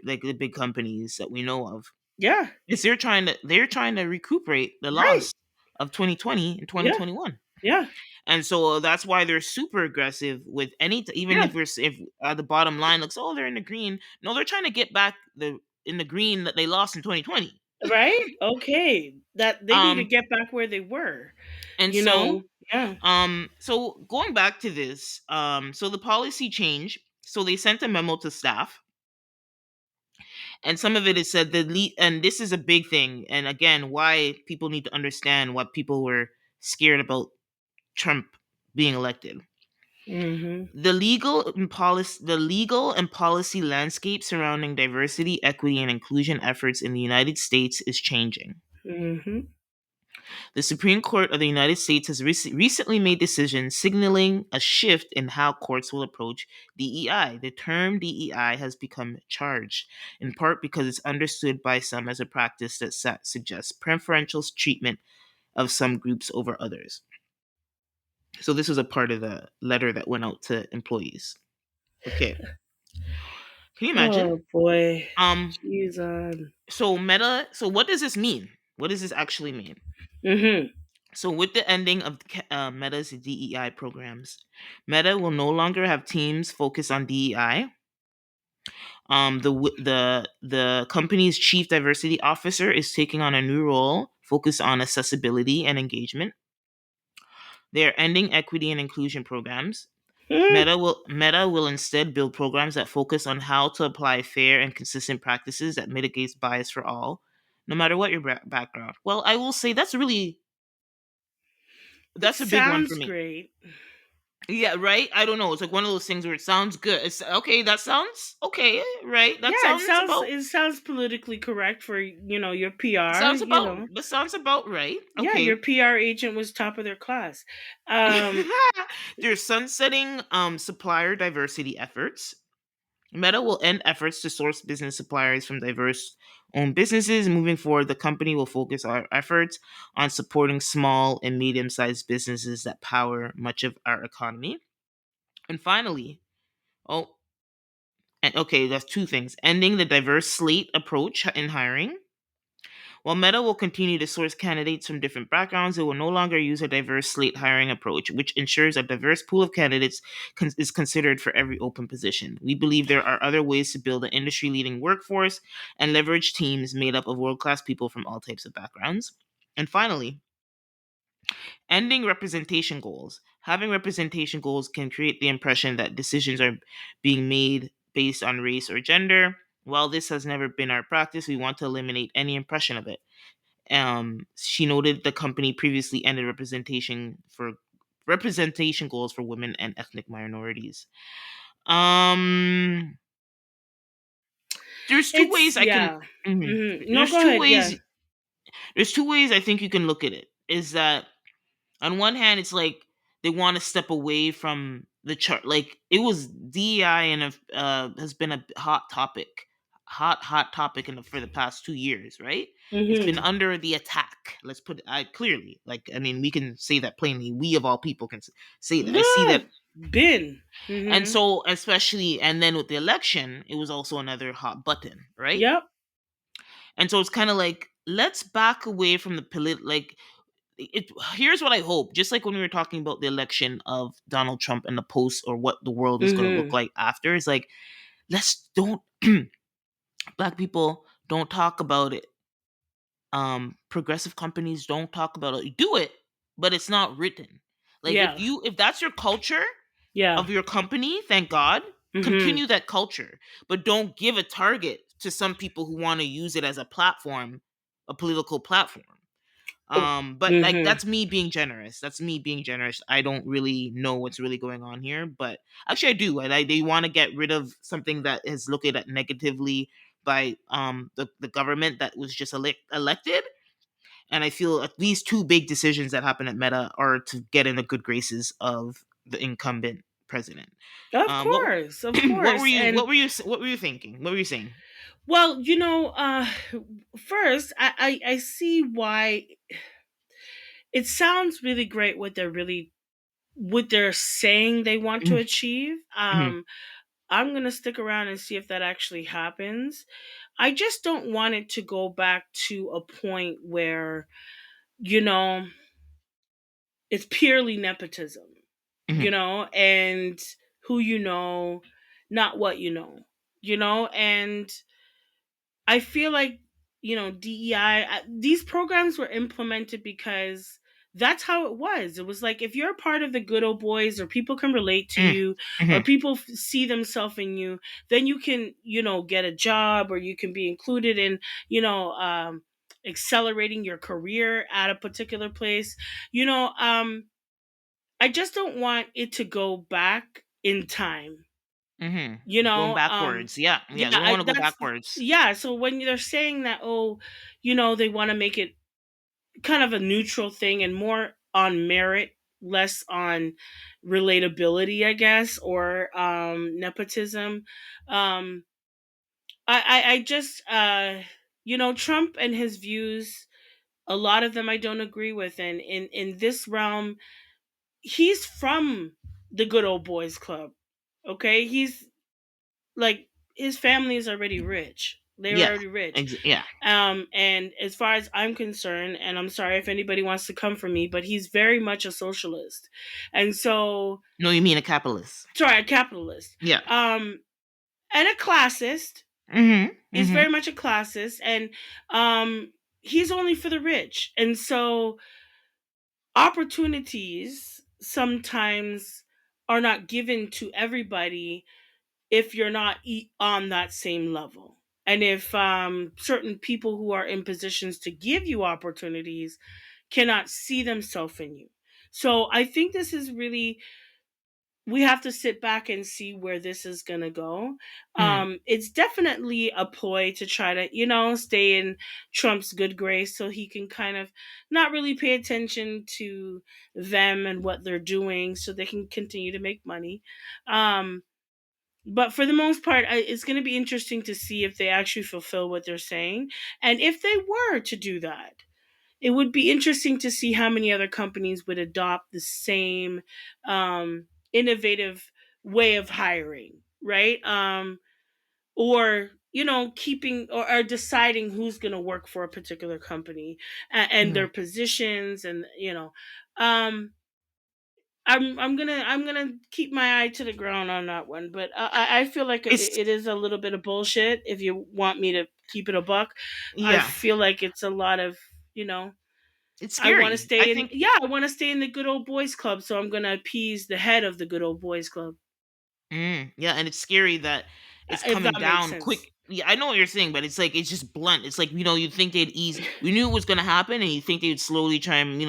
like the big companies that we know of, Yeah, is they're trying to recuperate the right. loss of 2020 and Yeah, 2021. yeah, And so that's why they're super aggressive with even yeah. if the bottom line looks, oh, they're in the green. No, they're trying to get back the in the green that they lost in 2020. Right? Okay. That they need to Um get back where they were, and you know? so Yeah. so going back to this, so the policy change, so they sent a memo to staff, and some of it is said and this is a big thing, and again, why people need to understand why people were scared about Trump being elected. Mhm. The legal and policy landscape surrounding diversity, equity, and inclusion efforts in the United States is changing. Mhm. The Supreme Court of the United States has recently made decisions signaling a shift in how courts will approach DEI. The term DEI has become charged, in part because it's understood by some as a practice that suggests preferential treatment of some groups over others. So this was a part of the letter that went out to employees. Okay, can you imagine? Oh boy. Um, Jeez on. so Meta. So what does this mean? What does this actually mean? Mhm. So, with the ending of Meta's DEI programs, Meta will no longer have teams focused on DEI. The company's chief diversity officer is taking on a new role focused on accessibility and engagement. They are ending equity and inclusion programs. Mhm. Meta will instead build programs that focus on how to apply fair and consistent practices that mitigates bias for all, no matter what your background. Well, I will say It that's a big one for sounds me. great. Yeah, right? I don't know. It's like one of those things where it sounds good. It's okay, that sounds okay, right? That Yeah, sounds it sounds politically correct for, your PR, that sounds about right. Yeah, Okay. your PR agent was top of their class. Um They're sunsetting supplier diversity efforts. Meta will end efforts to source business suppliers from diverse owned businesses. Moving forward, the company will focus our efforts on supporting small and medium-sized businesses that power much of our economy. And finally, oh, and okay, that's two things. Ending the diverse slate approach in hiring. While Meta will continue to source candidates from different backgrounds, it will no longer use a diverse slate hiring approach, which ensures a diverse pool of candidates is considered for every open position. We believe there are other ways to build an industry leading workforce and leverage teams made up of world class people from all types of backgrounds. And finally, ending representation goals. Having representation goals can create the impression that decisions are being made based on race or gender. While this has never been our practice, we want to eliminate any impression of it. She noted the company previously ended representation goals for women and ethnic minorities. Um, there's two it's ways I can. yeah. Mhm. No, There's go two ahead. Yeah. ways. There's two ways I think you can look at it. Is that on one hand, it's like they want to step away from the chart. Like it was DEI and has been a hot topic for the past 2 years, right? It's been Mhm. under the attack. Let's put it clearly. Like I mean, we can say that plainly. We of all people can say that. I see Yeah. that, Been. and Mhm. so especially, and then with the election, it was also another hot button, right? Yep. And so it's kind of like let's back away from the it here's what I hope. Just like when we were talking about the election of Donald Trump and the post or what the world is going to look Mhm. like after, is like, let's don't black people don't talk about it. Progressive companies don't talk about it. Do it, but it's not written. Like Yeah. if that's your culture Yeah. of your company, thank God, Mhm. continue that culture, but don't give a target to some people who want to use it as a platform, a political platform. Oh. But like, Mhm. that's me being generous. That's me being generous. I don't really know what's really going on here, but actually I do. They want to get rid of something that is looked at negatively by the government that was just elected. And I feel at least two big decisions that happen at Meta are to get in the good graces of the incumbent president. Of course, of course. And what were you thinking? What were you saying? well, first I see why it sounds really great what they're saying they want to Mhm, achieve. mhm, I'm gonna stick around and see if that actually happens. I just don't want it to go back to a point where, you know, it's purely nepotism, mhm, and who not what and I feel like, DEI, these programs were implemented because that's how it was. It was like, if you're a part of the good old boys, or people can relate to mm, you, or mhm, people see themselves in you, then you can, get a job, or you can be included in, you know, um, accelerating your career at a particular place. You know, I just don't want it to go back in time. mhm. You Going know, backwards. Yeah, yeah. yeah, We don't want to go that's backwards. yeah. So when they're saying that, oh, they want to make it kind of a neutral thing and more on merit, less on relatability, I guess, or nepotism. Um, I just, Trump and his views. A lot of them I don't agree with, and in this realm, he's from the good old boys club. Okay, he's like, his family is already rich. They were Yeah, already rich. yeah. And as far as I'm concerned, and I'm sorry if anybody wants to come for me, but he's very much a socialist. And so, No, you mean a capitalist? sorry, a capitalist. Yeah. Um, and a classist. Mhm, He's mhm, very much a classist, and he's only for the rich. And so, opportunities sometimes are not given to everybody if you're not on that same level. And if certain people who are in positions to give you opportunities cannot see themselves in you. So I think this is really, we have to sit back and see where this is going to go. mhm, It's definitely a ploy to try to, stay in Trump's good grace so he can kind of not really pay attention to them and what they're doing so they can continue to make money. Um, but for the most part, it's going to be interesting to see if they actually fulfill what they're saying. And if they were to do that, it would be interesting to see how many other companies would adopt the same innovative way of hiring, right? Or, keeping or deciding who's going to work for a particular company, and their mhm. positions, and, um, I'm gonna keep my eye to the ground on that one, but I feel like It's it is a little bit of bullshit. If you want me to keep it a buck, I yeah. feel like it's a lot of, you know. It's I want to scary. I stay in, think yeah, I want to stay in the good old boys club, so I'm gonna appease the head of the good old boys club, yeah, and it's scary that it's if coming that makes down sense. quick. Yeah, I know what you're saying, but it's like it's just blunt. It's like, you'd think they'd ease. We knew it was gonna happen, and you think they'd slowly try and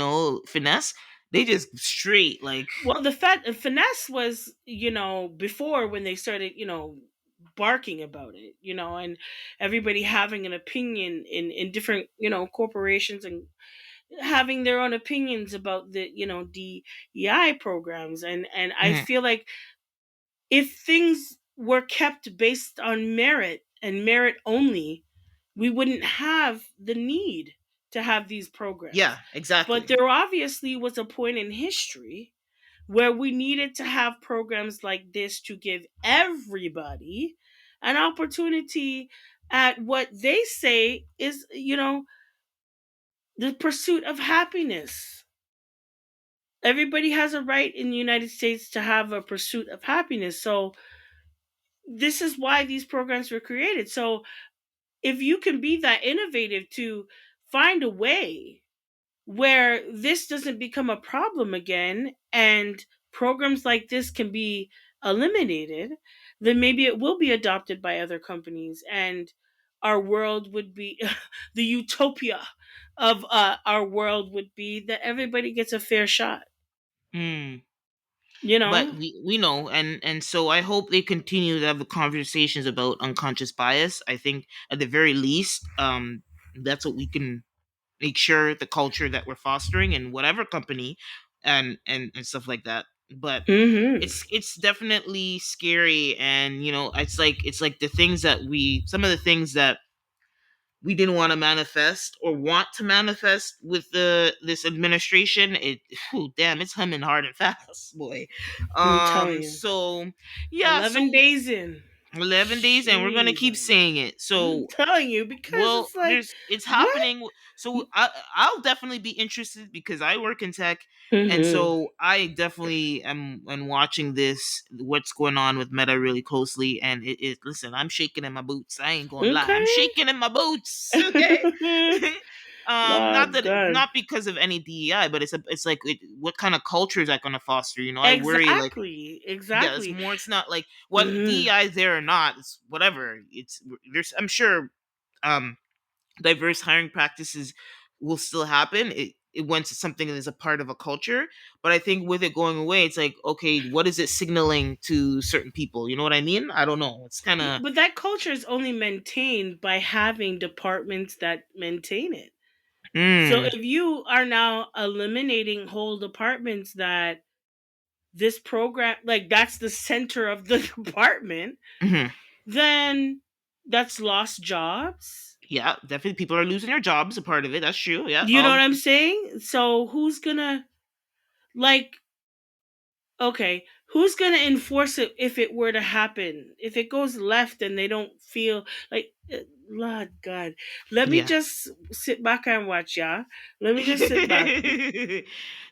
finesse. They just straight like. Well, the finesse was, before, when they started, barking about it, and everybody having an opinion in different, corporations, and having their own opinions about the, DEI programs. And I Mhm. feel like if things were kept based on merit and merit only, we wouldn't have the need to have these programs. Yeah, But exactly. there obviously was a point in history where we needed to have programs like this to give everybody an opportunity at what they say is, The pursuit of happiness. Everybody has a right in the United States to have a pursuit of happiness. So this is why these programs were created. So if you can be that innovative to find a way where this doesn't become a problem again and programs like this can be eliminated, then maybe it will be adopted by other companies and our world would be the utopia of our world would be that everybody gets a fair shot, Mm. you But know. we know, and so I hope they continue to have the conversations about unconscious bias. I think at the very least, that's what we can make sure the culture that we're fostering in whatever company, and stuff like that. But Mhm. it's definitely scary, and it's like the things that some of the things that we didn't want to manifest or want to manifest with this administration. Damn, it's humming hard and fast, boy. I'm telling you. So yeah, 11 so days in. 11 days, and we're gonna keep Jesus. saying it. I'm So, telling you because well, it's like it's what? happening. So I'll definitely be interested because I work in tech, and Mhm. so I definitely am watching what's going on with Meta really closely. And listen, I'm shaking in my boots. I ain't gonna lie, I'm Okay. shaking in my boots. Okay. Oh God. Not because of any DEI, but it's like what kind of culture is that going to foster? I worry, like, Exactly. yeah, it's Exactly. more. It's not like what Mhm. DEI is there or not. It's whatever. There's, I'm sure, um, diverse hiring practices will still happen. It once it's something that is a part of a culture, but I think with it going away, it's like, okay, what is it signaling to certain people? You know what I mean? I don't know. It's kind Yeah, of. but that culture is only maintained by having departments that maintain it. So Mm, if you are now eliminating whole departments that this program like that's the center of the department, hmm. then that's lost jobs. Yeah, definitely. People are losing their jobs. A part of it. That's true. Yeah. You know what I'm saying? So who's gonna like okay, who's gonna enforce it if it were to happen? If it goes left and they don't feel like Lord God, let me Yeah. just sit back and watch, yeah. Let me just sit back.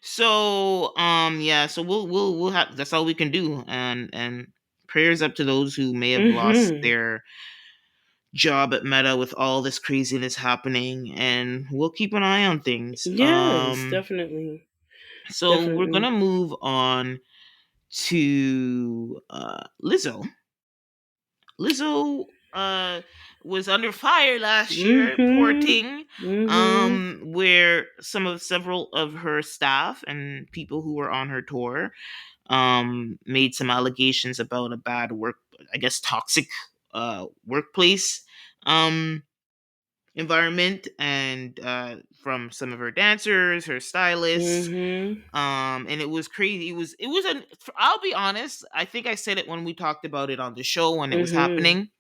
So yeah, so we'll have, that's all we can do, and prayers up to those who may have lost Mm-hmm. their job at Meta with all this craziness happening, and we'll keep an eye on things. Yes, definitely, So we're definitely. gonna move on to Lizzo was under fire last year, poor Mm-hmm. thing. Mm-hmm. Where several of her staff and people who were on her tour made some allegations about a bad work, I guess toxic workplace um environment, and from some of her dancers, her stylists. Mm-hmm. And it was crazy. It was an I'll be honest, I think I said it when we talked about it on the show when it was Mm-hmm. happening.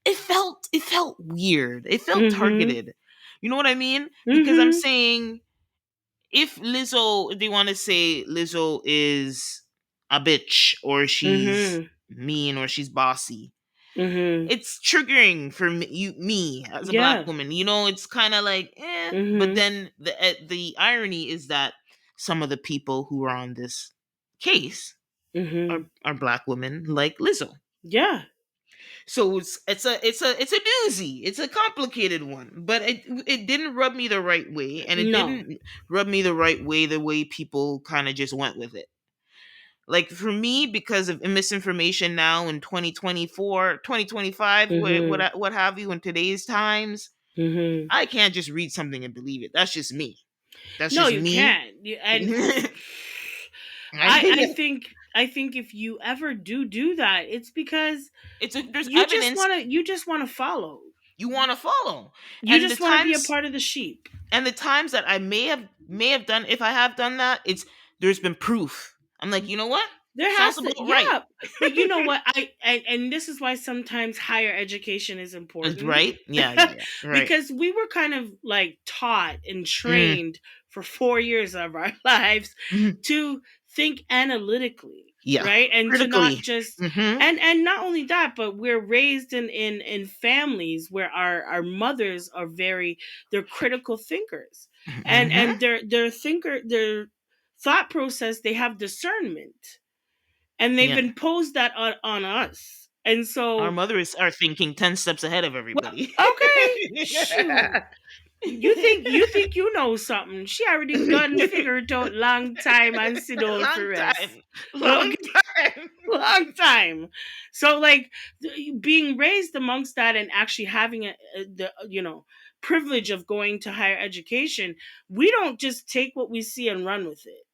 It felt weird. It felt Mm-hmm. targeted. You know what I mean? Because I'm Mm-hmm. saying, if they want to say Lizzo is a bitch, or she's Mm-hmm. mean, or she's bossy, Mm-hmm. it's triggering for me as a black Yeah. woman. It's kind of like, but Mm-hmm. then the irony is that some of the people who are on this case Mm-hmm. are black women like Lizzo. Yeah. So it's a doozy. It's a complicated one, but it didn't rub me the right way, and it No. didn't rub me the right way the way people kind of just went with it. Like for me, because of misinformation now in 2024, 2025, Mm-hmm. what have you, in today's times, Mm-hmm. I can't just read something and believe it. That's just me. That's No, just you me. can't. And I Yeah. think if you ever do that, it's because There's evidence. you just want to follow. You want to follow, You and the just want to be a times part of the sheep. and the times that I may have done, if I have done that, there's been proof. I'm like, you know what? There Sounds has to, about right. yeah. But you know what? And this is why sometimes higher education is important Right? Yeah, yeah, yeah. Right. because we were kind of like taught and Mm. trained for 4 years of our lives Mhm. to think analytically. Yeah. right? And to not Critically. just, Mhm. and not only that, but we're raised in families where our mothers are very, they're critical thinkers, Mhm. and their thought process, they have discernment, and they've Yeah. imposed that on us. And Our so, mothers are thinking 10 steps ahead of well, everybody. okay, shoot. You think you know something? She already done figured it out long time and sit down for Long rest. time. Long Okay, time. long time. So like, being raised amongst that and actually having the privilege of going to higher education, we don't just take what we see and run with it,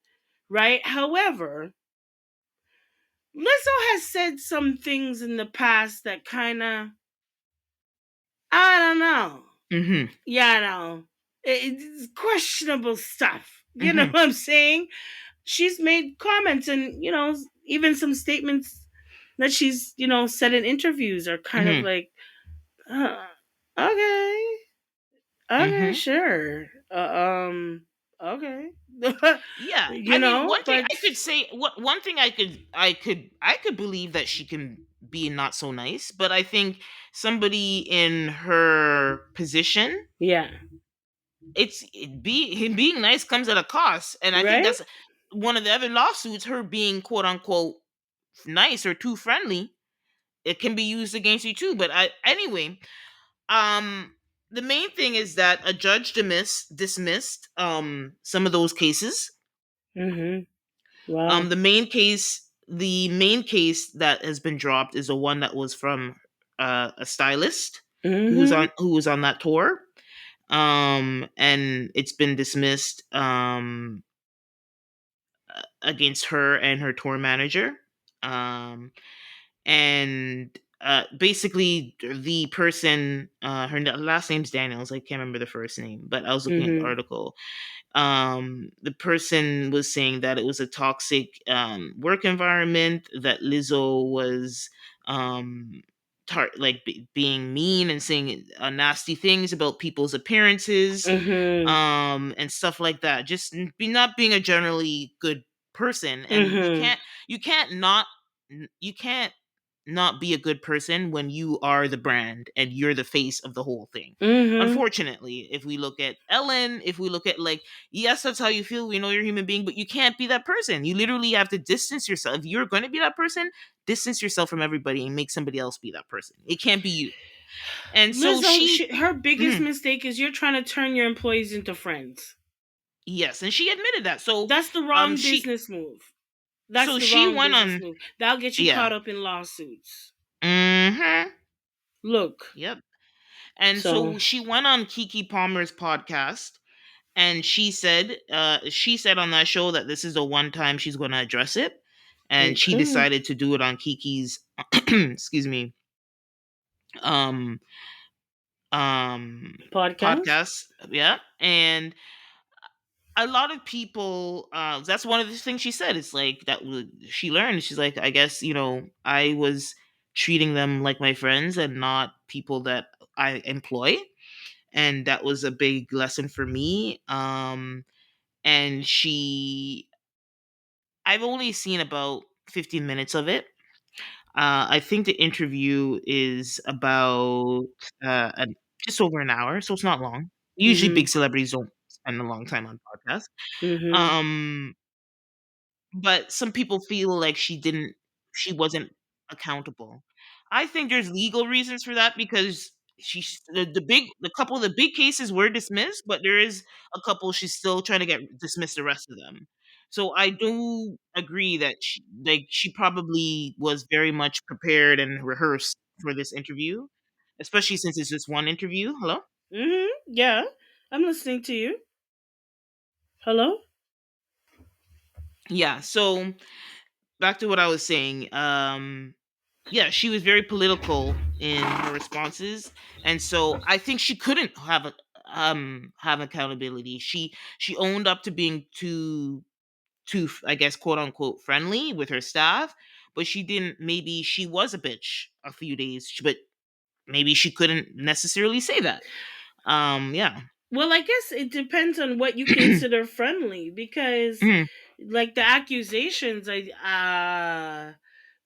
right? However, Lizzo has said some things in the past that kind of, I don't know. Mhm. Yeah, no. It's questionable stuff. You know Mhm. what I'm saying? She's made comments, and, even some statements that she's, said in interviews are kind of Mhm. like, uh, okay, okay, Mhm. sure. Okay. Yeah. I mean, one thing But I could say, what one thing I could believe that she can be not so nice, but I think somebody in her position, yeah, him being nice comes at a cost, and I think right? that's one of the other lawsuits. Her being quote unquote nice or too friendly, it can be used against you too. But anyway, um, the main thing is that a judge dismissed some of those cases. Mm-hmm. Wow. The main case that has been dropped is the one that was from a stylist Mm-hmm. who was on that tour, and it's been dismissed against her and her tour manager. Um, and basically, the person, last name's Daniels. I can't remember the first name, but I was looking at the Mm-hmm. article. The person was saying that it was a toxic work environment, that Lizzo was being mean and saying nasty things about people's appearances, Mm-hmm. and stuff like that. Just not being a generally good person, and Mm-hmm. you can't not be a good person when you are the brand and you're the face of the whole thing. Mm-hmm. Unfortunately, if we look at Ellen, if we look at, like, yes, that's how you feel, we know you're a human being, but you can't be that person. You literally have to distance yourself. If you're going to be that person, distance yourself from everybody and make somebody else be that person. It can't be you. And so Lizzo, she her biggest mhm, mistake is you're trying to turn your employees into friends. yes, and she admitted that. So That's the um wrong she business move. That's so the she wrong went business on move. That'll get you yeah. caught up in lawsuits. Mhm. Look, Yep. And so so she went on Kiki Palmer's podcast, and she said on that show that this is the one time she's going to address it, and she okay, decided to do it on Kiki's excuse me, um podcast. podcast. Yeah. And a lot of people, that's one of the things she said. It's like she learned. She's like, I guess, I was treating them like my friends and not people that I employ, and that was a big lesson for me. And I've only seen about 15 minutes of it. I think the interview is about just over an hour, so it's not long. Usually, big Mm-hmm. celebrities don't spend a long time on podcasts. Mm-hmm. Um, but some people feel like she wasn't accountable. I think there's legal reasons for that, because the couple of the big cases were dismissed, but there is a couple she's still trying to get dismissed the rest of them. So I do agree that she probably was very much prepared and rehearsed for this interview, especially since it's just one interview. Hello? Mm-hmm. Yeah, I'm listening to you. Hello. Yeah, so back to what I was saying. Yeah, she was very political in her responses, and so I think she couldn't have accountability. She owned up to being too, I guess, quote unquote friendly with her staff, but she didn't. Maybe she was a bitch a few days, but maybe she couldn't necessarily say that. Yeah. Well, I guess it depends on what you consider friendly because Mhm, like the accusations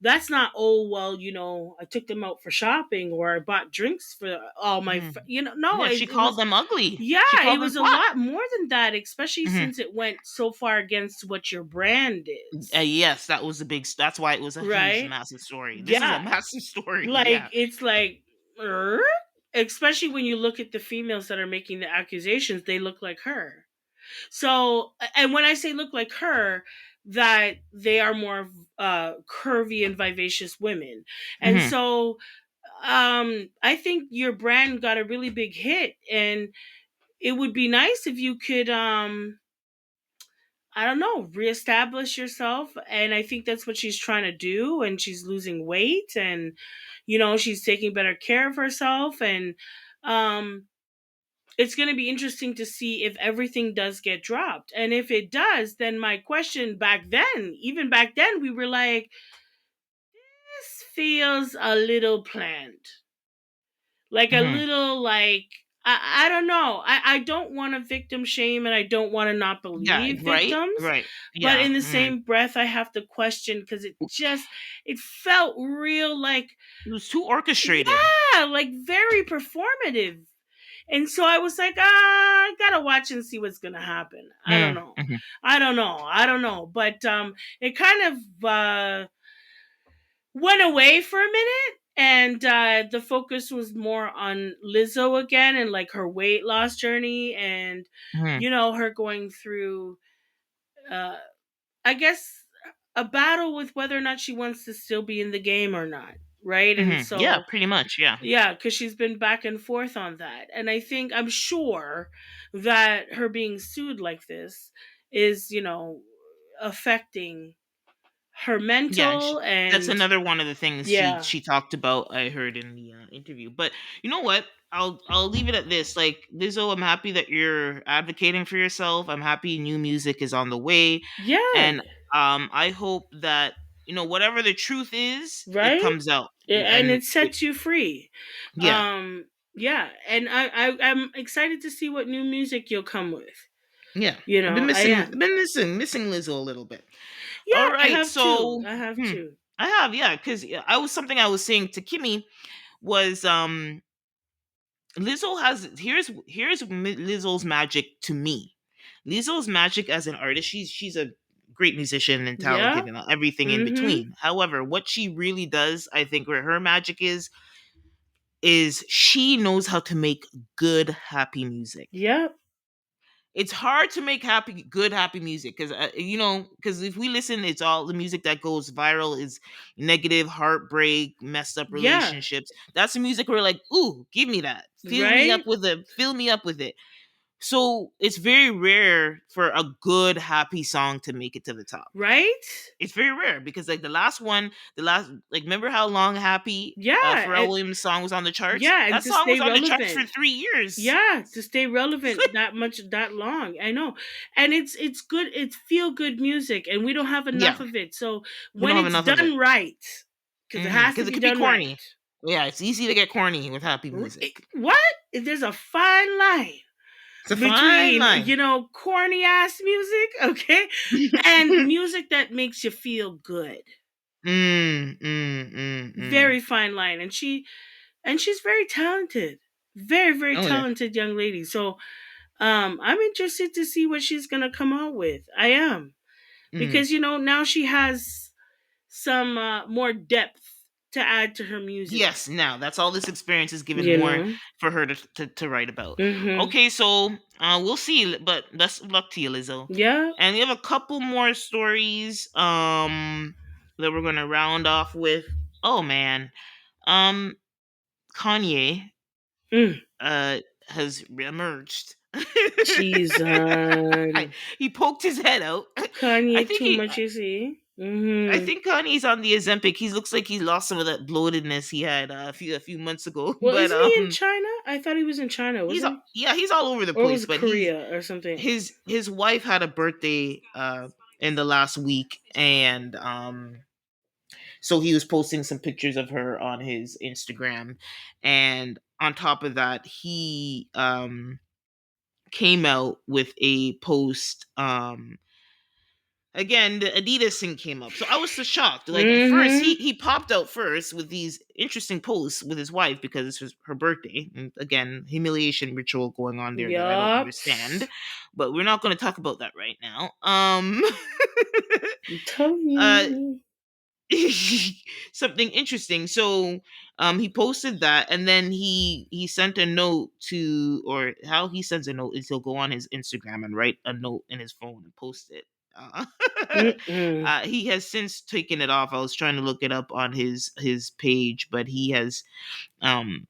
that's not, oh well, I took them out for shopping or I bought drinks for all my mhm. no, Yeah, she it called was, them ugly. yeah, She it called them was a twat. lot more than that, especially Mhm. since it went so far against what your brand is, Yes, that was a that's why it was a huge, right? massive story. This is a Yeah, massive story. like Yeah. it's like er? Especially when you look at the females that are making the accusations, they look like her. So, and when I say look like her, that they are more curvy and vivacious women. And Mhm, so I think your brand got a really big hit, and it would be nice if you could I don't know, reestablish yourself. And I think that's what she's trying to do, and she's losing weight, and she's taking better care of herself, and um it's going to be interesting to see if everything does get dropped. And if it does, then my question back then, even back then, we were like, this feels a little planned. Like a mhm. little, like, I don't know. I don't want to victim shame and I don't want to not Yeah, believe right, victims. right. But Yeah, in the mhm. same breath, I have to question because it felt real like, It was too orchestrated. yeah, like very performative. And so I was like, I gotta watch and see what's gonna happen. I don't Mm, know. mhm, I don't know. But it kind of went away for a minute, and the focus was more on Lizzo again and like her weight loss journey, and mhm, her going through uh I guess a battle with whether or not she wants to still be in the game or not. Right. And mhm. Yeah, so, pretty much, yeah. yeah, because she's been back and forth on that. And I'm sure that her being sued like this is, affecting her Yeah, mental that's and, another one of the things yeah. she talked about, I heard in the, interview. But you know what? I'll leave it at this. Like, Lizzo, I'm happy that you're advocating for yourself. I'm happy new music is on the way, Yeah. and I hope that, whatever the truth is, it Right? comes out. And And it sets you free. yeah, Um, yeah. And I'm excited to see what new music you'll come with. yeah. I am. Been missing Lizzo a little bit. Yeah, All I right, have too. so I have hmm, too. I have, yeah, because I was something I was saying to Kimmy was Lizzo has here's Lizzo's magic to me. Lizzo's magic as an artist, she's a great musician and Yeah. talented and everything in Mm-hmm. between. However, what she really does, I think, where her magic is she knows how to make good happy music. Yep. It's hard to make good happy music because because if we listen, it's all the music that goes viral is negative, heartbreak, messed up Yeah. relationships. That's the music we're like, ooh, give me that, Right? fill me up with it. So it's very rare for a good happy song to make it to the top. Right? It's very rare because like the last, like, remember how long Happy, Yeah. Pharrell Williams song was on the charts? Yeah, and That to song was stay on the charts for relevant. 3 years. Yeah, to stay relevant that much that long. I know. And it's good, it's feel good music and we don't have enough Yeah, of it. So we don't when have it's enough of it. done right, cuz it has to Because it be could be done right. corny. Yeah, it's easy to get corny with happy music. What? There's a fine line It's a fine between, line. corny ass music, okay? And music that makes you feel good. Mm. Very fine line. And she's very talented. Very, very Oh yeah. talented young lady. So I'm interested to see what she's gonna come out with. I am, Mm. because now she has some more depth to add to her music. Yes. Now that's all this experience is given You more know. for her to write about. Mm-hmm. Okay, so we'll see. But best of luck to you, Lizzo. Yeah. And we have a couple more stories that we're gonna round off with. Oh man, um, Kanye Mm. uh has emerged. She's He poked his head out. I Kanye think too he much. You see. I Mm-hmm. think Kanye's on the Ozempic. He looks like he lost some of that bloatedness he had a few months ago. Well, But isn't he in China? I thought he was in China, wasn't he? he's all over the Or was place. it But he's Korea or something? his wife had a birthday in the last week, and so he was posting some pictures of her on his Instagram, and on top of that, came out with a post. Again, the Adidas thing came up, so I was so shocked. Like at first, he Mhm. he popped out first with these interesting posts with his wife because it's her birthday. And again, humiliation ritual going on there that I don't Yup. understand, but we're not going to talk about that right now. I'm telling uh, you. something interesting. So he posted that, and then he sent a note to, or how he sends a note is he'll go on his Instagram and write a note in his phone and post it. uh, Mm-mm. he has since taken it off. I was trying to look it up on his page, but he has um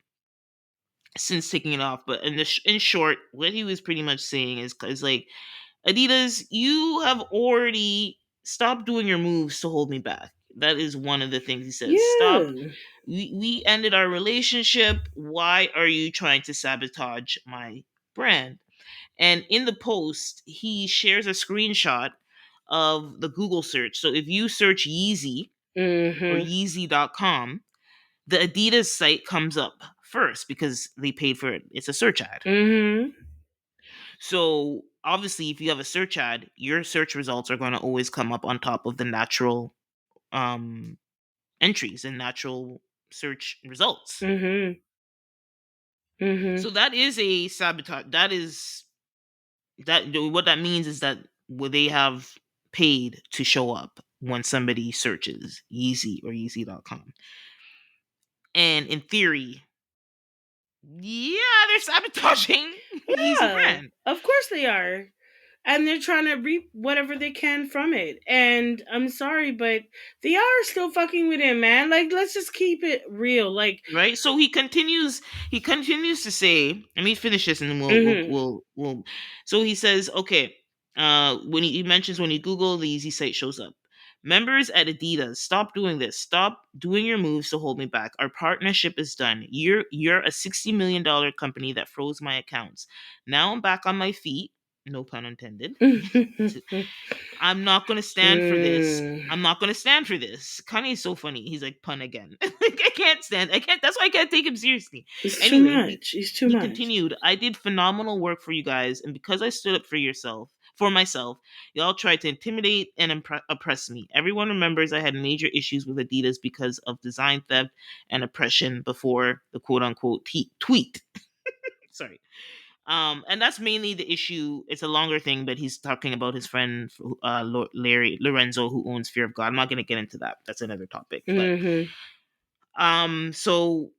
since taking it off. But in short, what he was pretty much saying is like, Adidas, you have already stopped doing your moves to hold me back. That is one of the things he says. Stop. Yeah. We ended our relationship. Why are you trying to sabotage my brand? And in the post, he shares a screenshot of the Google search. So if you search Yeezy or Mhm. Yeezy.com, the Adidas site comes up first because they paid for it. It's a search ad. Mhm. So obviously, if you have a search ad, your search results are going to always come up on top of the natural um, entries and natural search results. Mhm. Mhm. So that is a sabotage. What that means is that they have paid to show up when somebody searches Yeezy or Yeezy.com. And in theory, yeah, they're sabotaging Yeezy Yeah. brand. Of course they are. And they're trying to reap whatever they can from it. And I'm sorry, but they are still fucking with him, man. Like, let's just keep it real. Like, Right, so he continues to say, let me finish this and then mhm. so he says, okay, when he mentions when you Google, the Easy site shows up. Members at Adidas, stop doing this. Stop doing your moves to hold me back. Our partnership is done. You're a $60 million company that froze my accounts. Now I'm back on my feet, no pun intended. I'm not gonna stand for this. Mm. I'm not gonna stand for this. Kanye's so funny. He's like, pun again. Like, I can't stand. I can't. That's why I can't take him seriously. It's too Anyway, he much. It's too he much. continued. I did phenomenal work for you guys, and because I stood up for myself, y'all tried to intimidate and oppress me. Everyone remembers I had major issues with Adidas because of design theft and oppression before the quote unquote tweet. Sorry. And that's mainly the issue. It's a longer thing, but he's talking about his friend, Larry Lorenzo, who owns Fear of God. I'm not going to get into that. That's another topic. But Mhm. so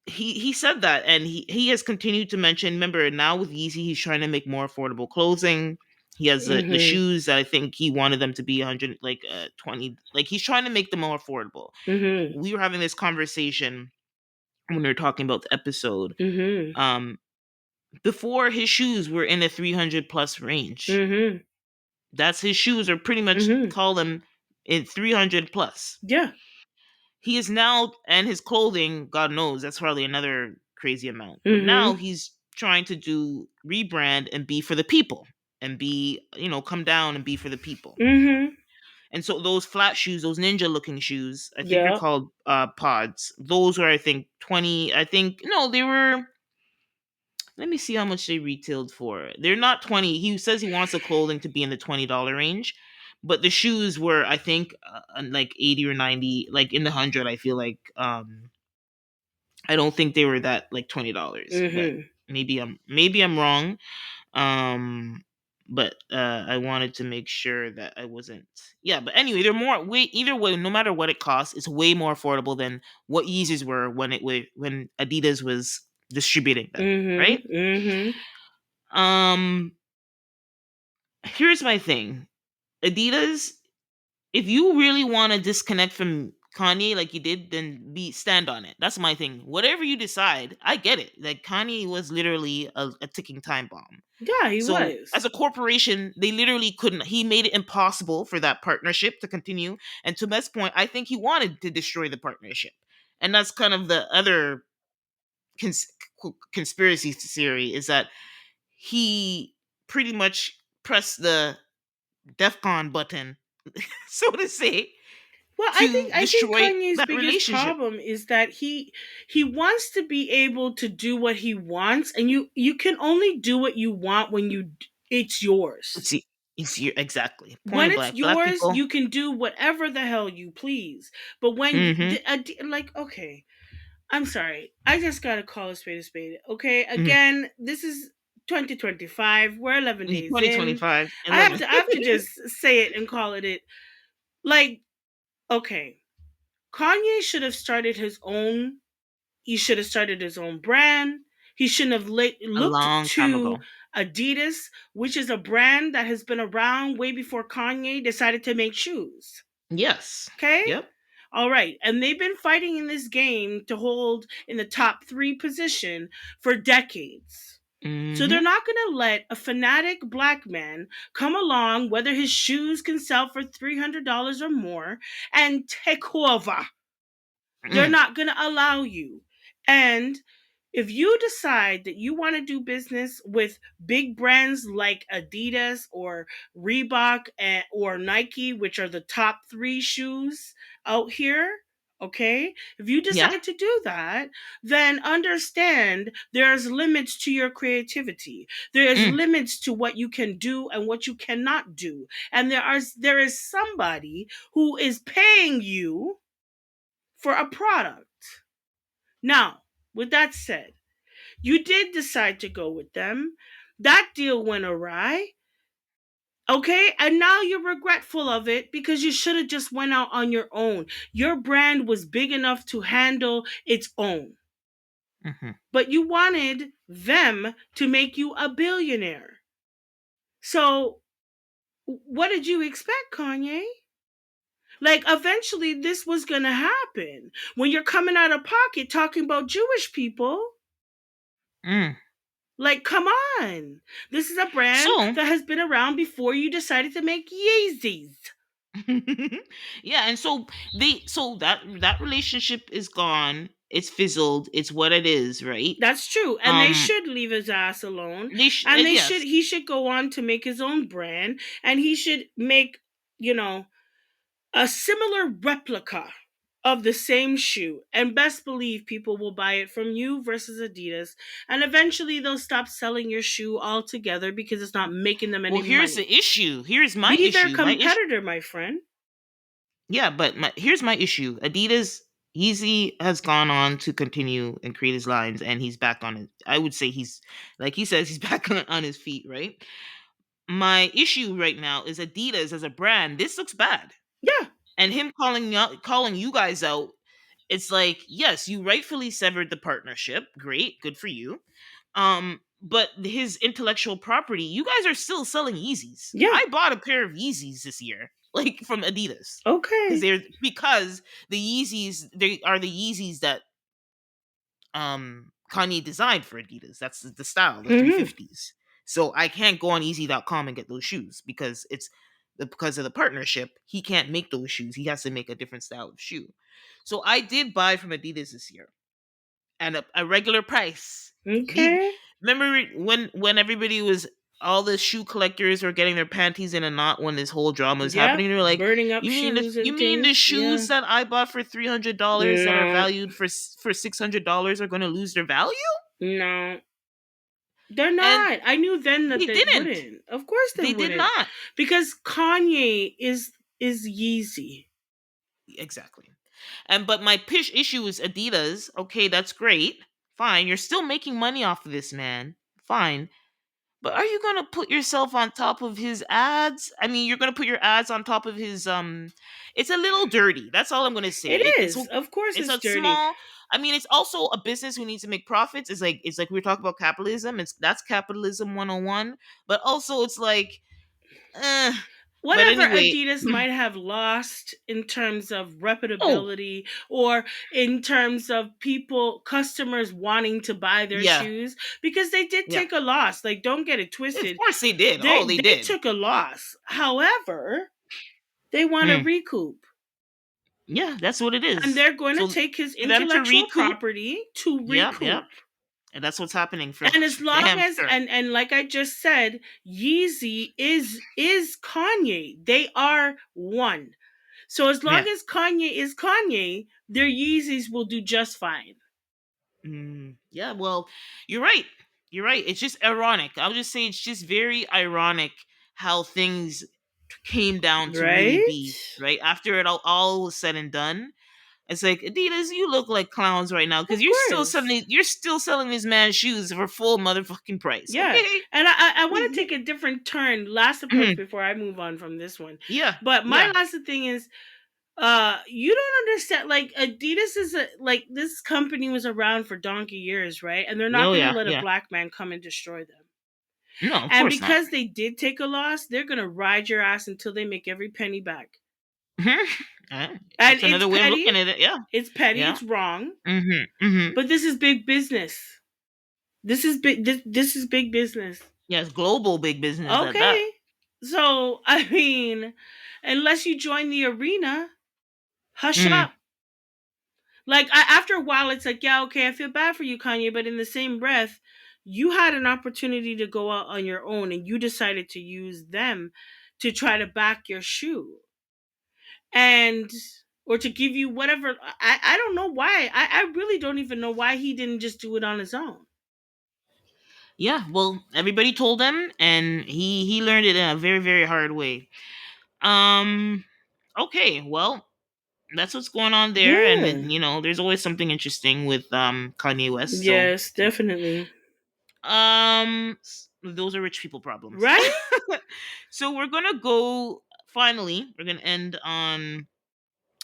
he said that, and he has continued to mention. Remember, now with Yeezy, he's trying to make more affordable clothing. He has the Mhm. shoes that I think he wanted them to be 100, like 20. Like, he's trying to make them more affordable. Mhm. We were having this conversation when we were talking about the episode. Mhm. Um, Before, his shoes were in the 300 plus range. Mhm. That's his shoes, or pretty much Mhm. call them in 300 plus. Yeah. He is now, and his clothing, God knows, that's probably another crazy amount. But now Mhm. he's trying to do rebrand and be for the people and be, come down and be for the people. Mhm. And so those flat shoes, those ninja looking shoes, I think they're Yep. called pods. Those were, I think, 20. I think, no, they were. Let me see how much they retailed for. They're not 20. He says he wants the clothing to be in the $20 range, but the shoes were, I think, like 80 or 90, like in the 100. I feel like I don't think they were that like $20, but Mhm. maybe I'm wrong. Um but I wanted to make sure that I wasn't. Yeah, but anyway, they're more way either way, no matter what it costs, it's way more affordable than what Yeezys were when Adidas was distributing them, Mhm. right? Mhm. Um, Here's my thing. Adidas, if you really want to disconnect from Kanye like you did, then be stand on it. That's my thing. Whatever you decide, I get it. Like, Kanye was literally a ticking time bomb. Yeah, he So as was. a corporation, they literally couldn't. He made it impossible for that partnership to continue. And to Mets' point, I think he wanted to destroy the partnership. And that's kind of the other cons- conspiracy theory, is that he pretty much pressed the DEFCON button, so to say, Well, to I think destroy Kanye's that biggest relationship. problem is that he wants to be able to do what he wants, and you can only do what you want when it's yours. See, exactly When point it's blank. Black yours, people. you can do whatever the hell you please. But when Mm-hmm. like, okay, I'm sorry, I just gotta call a spade a spade. Okay, Mm-hmm. again, this is 2025. We're 11 days in. 2025, I have to just say it and call it. Like, okay, Kanye should have started his own. He should have started his own brand. He shouldn't have a looked long time to ago. Adidas, which is a brand that has been around way before Kanye decided to make shoes. Yes. Okay? Yep. All right. And they've been fighting in this game to hold in the top three position for decades. So they're Mm-hmm. not going to let a fanatic black man come along, whether his shoes can sell for $300 or more, and take over. They're Mm. not going to allow you. And if you decide that you want to do business with big brands like Adidas or Reebok or Nike, which are the top three shoes out here, okay? If you Yeah. decide to do that, then understand there's limits to your creativity. There's Mm. limits to what you can do and what you cannot do. And there is somebody who is paying you for a product. Now, with that said, you did decide to go with them. That deal went awry. Okay, and now you're regretful of it because you should have just went out on your own. Your brand was big enough to handle its own. Mm-hmm. But you wanted them to make you a billionaire. So, what did you expect, Kanye? Like, eventually, this was going to happen. When you're coming out of pocket talking about Jewish people, Mm. like, come on. This is a brand So, that has been around before you decided to make Yeezys. yeah, and so that relationship is gone. It's fizzled. It's what it is, right? That's true. And they Um, should leave his ass alone. And yes. he should go on to make his own brand. And he should make, you know, a similar replica of the same shoe. And best believe people will buy it from you versus Adidas. And eventually they'll stop selling your shoe altogether because it's not making them Well, any here's money. the issue. Here's my Be their issue. My issue. competitor, my friend. Yeah, but here's my issue. Adidas Yeezy has gone on to continue and create his lines, and he's back on it. I would say he's like he says he's back on his feet, right? My issue right now is Adidas as a brand. This looks bad, Yeah. and him calling you guys out. It's like, yes, you rightfully severed the partnership. Great, good for you. But his intellectual property, you guys are still selling Yeezys. Yeah. I bought a pair of Yeezys this year, like from Adidas, Okay. because the Yeezys, they are the Yeezys that Kanye designed for Adidas. That's the style, the Hmm. 350s. So I can't go on easy.com and get those shoes because because of the partnership, he can't make those shoes. He has to make a different style of shoe. So I did buy from Adidas this year and a regular price. The Okay. remember when everybody was all the shoe collectors were getting their panties in a knot when this whole drama was Yep. happening. They're like, Burning up shoes you and mean the things. Yeah. shoes that I bought for $300 that are No. valued for $600 are going to lose their value?" No. They're And not. I knew then that they they didn't. wouldn't. Of course they They did wouldn't. not. Because Kanye is Yeezy. Exactly. And but my issue is Adidas. Okay, that's great. Fine, you're still making money off of this man. Fine. But are you gonna put yourself on top of his ads? I mean, you're gonna put your ads on top of his. It's a little dirty. That's all I'm gonna say. It is. Of course It's it's a dirty. small. I mean, it's also a business who needs to make profits. It's like we were talking about capitalism. That's capitalism 101. But also, it's like, eh. But Whatever anyway, Adidas might have lost in terms of oh reputability or in terms of people, customers wanting to buy their yeah, shoes, because they did yeah. take a loss. Like, don't get it Of twisted. course they did. Oh, they They did. took a loss. However, they want to Mm. recoup. Yeah, that's what it And is. they're going to So take his for them to intellectual recoup, property to yep, yep. recoup. And that's what's happening for And as for long them, as sure. and like I just said, Yeezy is Kanye. They are one. So as long Yeah. as Kanye is Kanye, their Yeezys will do just fine. Yeah, well, you're right. You're right. It's just ironic. I'll just say it's just very ironic how things came down to really Right? be, right? After it all was said and done, it's like, Adidas, you look like clowns right now because Of course. you're still selling this man's shoes for full motherfucking price. Yeah. Okay. And I want to take a different turn, last approach Mhm. before I move on from this one. Yeah. But my Yeah. last thing is, you don't understand, like Adidas is a, like, this company was around for donkey years, right? And they're not Oh going to yeah. let a Yeah. black man come and destroy them. No, of And course not. because they did take a loss, they're going to ride your ass until they make every penny back. Mhm. And That's it's another way of petty. looking at it. Yeah. It's petty, Yeah. it's wrong, Mm-hmm. but this is big business. This is big, this is big business. Yeah, it's global big business at that. Okay. So, I mean, unless you join the arena, hush Mm. up. Like, after a while, it's like, yeah, okay, I feel bad for you, Kanye, but in the same breath, you had an opportunity to go out on your own and you decided to use them to try to back your shoe. And or to give you whatever. I don't know why. I really don't even know why he didn't just do it on his own. Yeah, well, everybody told him, and he learned it in a very very hard way. Um, okay, well, that's what's going on there, and Yeah. then, there's always something interesting with Kanye West. So, Yes, definitely. those are rich people problems. Right? So we're gonna go. Finally, we're gonna end on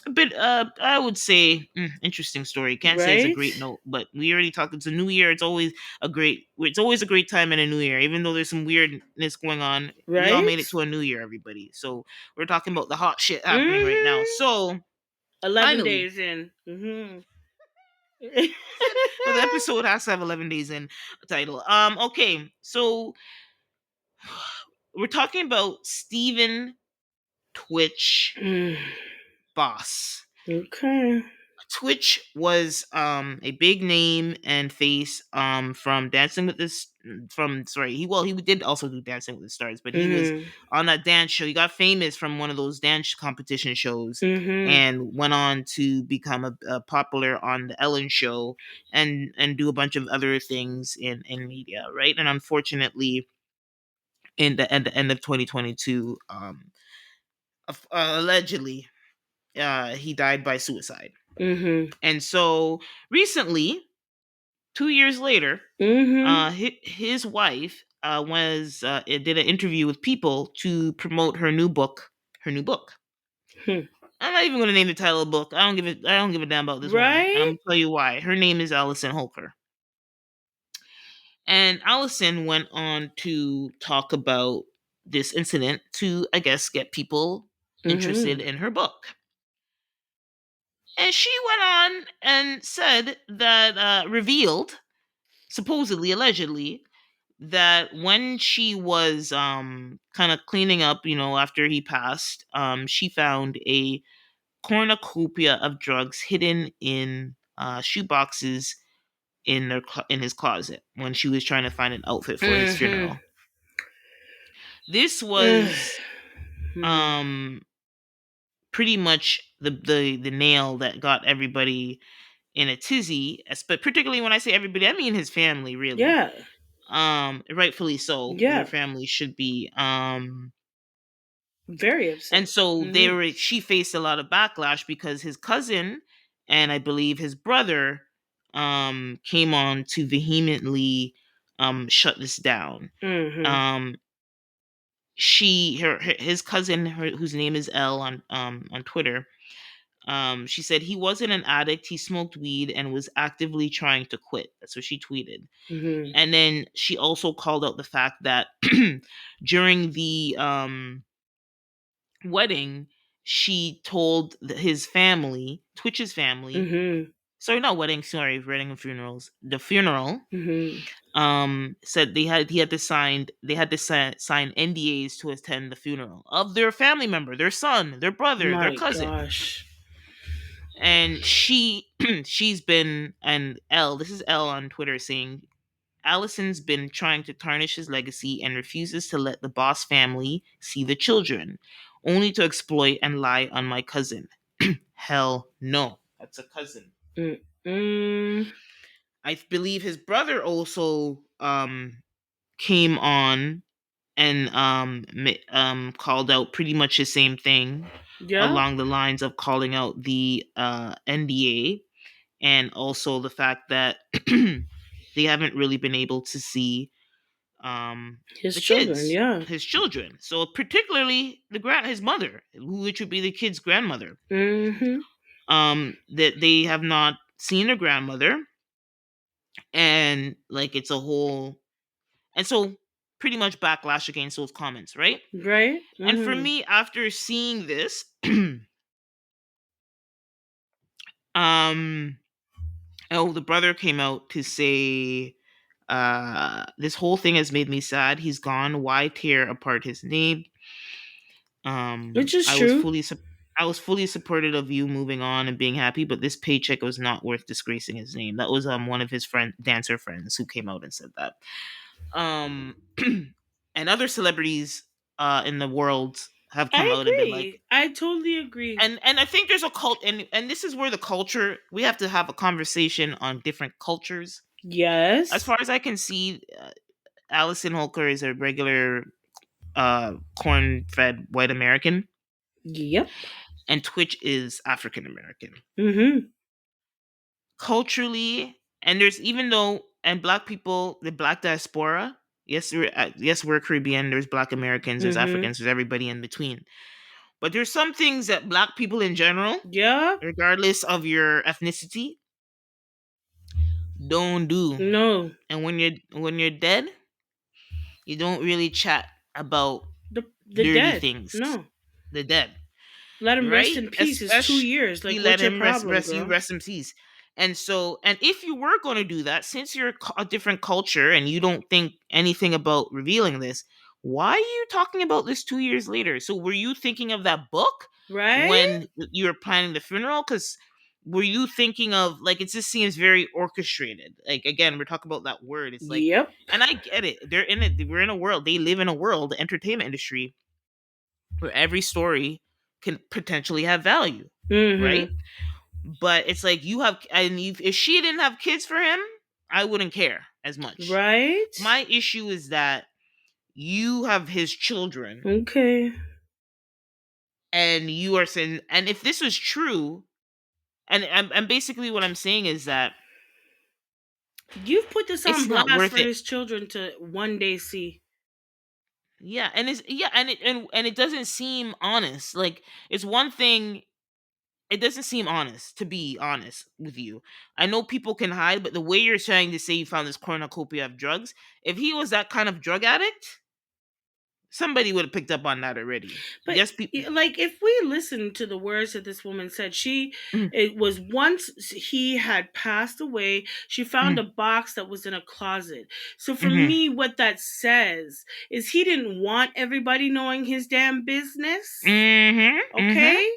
a bit, I would say, interesting story. Can't say it's a Right? great note, but we already talked. It's a new year. It's always a great time in a new year, even though there's some weirdness going on. We all made Right? it to a new year, everybody. So we're talking about the hot shit happening right now. Mm-hmm. So 11 finally, days in. Mm-hmm. well, the episode has to have 11 days in title. Okay, so we're talking about Steven Twitch Mm. Boss. Okay. Twitch was a big name and face from Dancing with this from sorry he did also do Dancing with the Stars, but he was Mm-hmm. on that dance show. He got famous from one of those dance competition shows Mm-hmm. and went on to become a popular on the Ellen show and do a bunch of other things in media, right? And unfortunately, at the end of 2022, allegedly, he died by suicide. Mm-hmm. And so recently, 2 years later, Mm-hmm. his wife did an interview with People to promote her new book. Her new book. Hmm. I'm not even going to name the title of the book. I don't give it. I don't give a damn about this woman, and I'm Right? going to tell you why. Her name is Allison Holker, and Allison went on to talk about this incident to, I guess, get people interested Mm-hmm. in her book. And she went on and said that, revealed, supposedly, allegedly, that when she was kind of cleaning up, after he passed, she found a cornucopia of drugs hidden in shoe boxes in his closet when she was trying to find an outfit for his Mm-hmm. funeral. This was Hmm. um pretty much the nail that got everybody in a tizzy, but particularly when I say everybody, I mean his family, really. Yeah. Rightfully so. Their Yeah. family should be. Very And upset. so Mm-hmm. she faced a lot of backlash because his cousin and I believe his brother came on to vehemently shut this down. Mm-hmm. Um his cousin, whose name is Elle on Twitter, she said he wasn't an addict, he smoked weed and was actively trying to quit. That's what she tweeted. Mm-hmm. And then she also called out the fact that during the wedding, she told his family, Twitch's family, Mm-hmm. sorry, not wedding, sorry, wedding and funerals, the funeral, Mm-hmm. said they had to sign NDAs to attend the funeral of their family member, their son, their brother, their My cousin. gosh. And she's been, and L, this is L on Twitter, saying Allison's been trying to tarnish his legacy and refuses to let the Boss family see the children. only to exploit and lie on my cousin. Hell no. That's a cousin. Mm-mm. I believe his brother also came on and called out pretty much the same thing Yep. along the lines of calling out the NDA, and also the fact that they haven't really been able to see His the children, kids, yeah. his children. So particularly his mother, which would be the kid's grandmother. Mm-hmm. That they have not seen their grandmother, and like it's a whole, and so pretty much backlash against those comments, right? Right? And for Mm-hmm. me, after seeing this, um, oh, the brother came out to say, this whole thing has made me sad. He's gone. Why tear apart his name? Which is I was true. fully supportive of you moving on and being happy, but this paycheck was not worth disgracing his name. That was one of his dancer friends who came out and said that. Um, and other celebrities in the world have come I out and been like, agree. I totally agree. and I think there's a cult, and this is where the culture, we have to have a conversation on different cultures. As Yes. far as I can see, Allison Holker is a regular corn-fed white American, Yep. and Twitch is African American. Mm-hmm. Culturally, and there's, even though, and black people, the black diaspora, yes, we're Caribbean, there's black Americans, there's Mm-hmm. Africans, there's everybody in between. But there's some things that black people in general, Yep. regardless of your ethnicity, don't do. No. And when you're dead, you don't really chat about The dirty dead. things. No. The dead, Let him rest right? in peace. It's 2 years. Especially Like, let what's your him problem, you girl? rest in peace. And so, and if you were going to do that, since you're a different culture and you don't think anything about revealing this, why are you talking about this 2 years later? So were you thinking of that book Right? when you were planning the funeral? Because were you thinking of, like, it just seems very orchestrated. Like, again, we're talking about that word. It's like, Yep. and I get it, they're in it, we're in a world, they live in a world, the entertainment industry, where every story can potentially have value, right? Mm-hmm. But it's like, you have, and if she didn't have kids for him, I wouldn't care as much. Right? My issue is that you have his children, Okay. and you are saying, and if this was true, and basically what I'm saying is that You've put this on it's not blast worth for it. his children to one day see. Yeah, and it's, yeah, and it doesn't seem honest. Like, it's one thing, it doesn't seem honest, to be honest with you. I know people can hide, but the way you're trying to say you found this cornucopia of drugs, if he was that kind of drug addict, somebody would have picked up on that already. But Just people. like, if we listen to the words that this woman said, Mm, it was once he had passed away, she found mm, a box that was in a closet. So for mhm, me, what that says is he didn't want everybody knowing his damn business. mhm, mhm, Okay?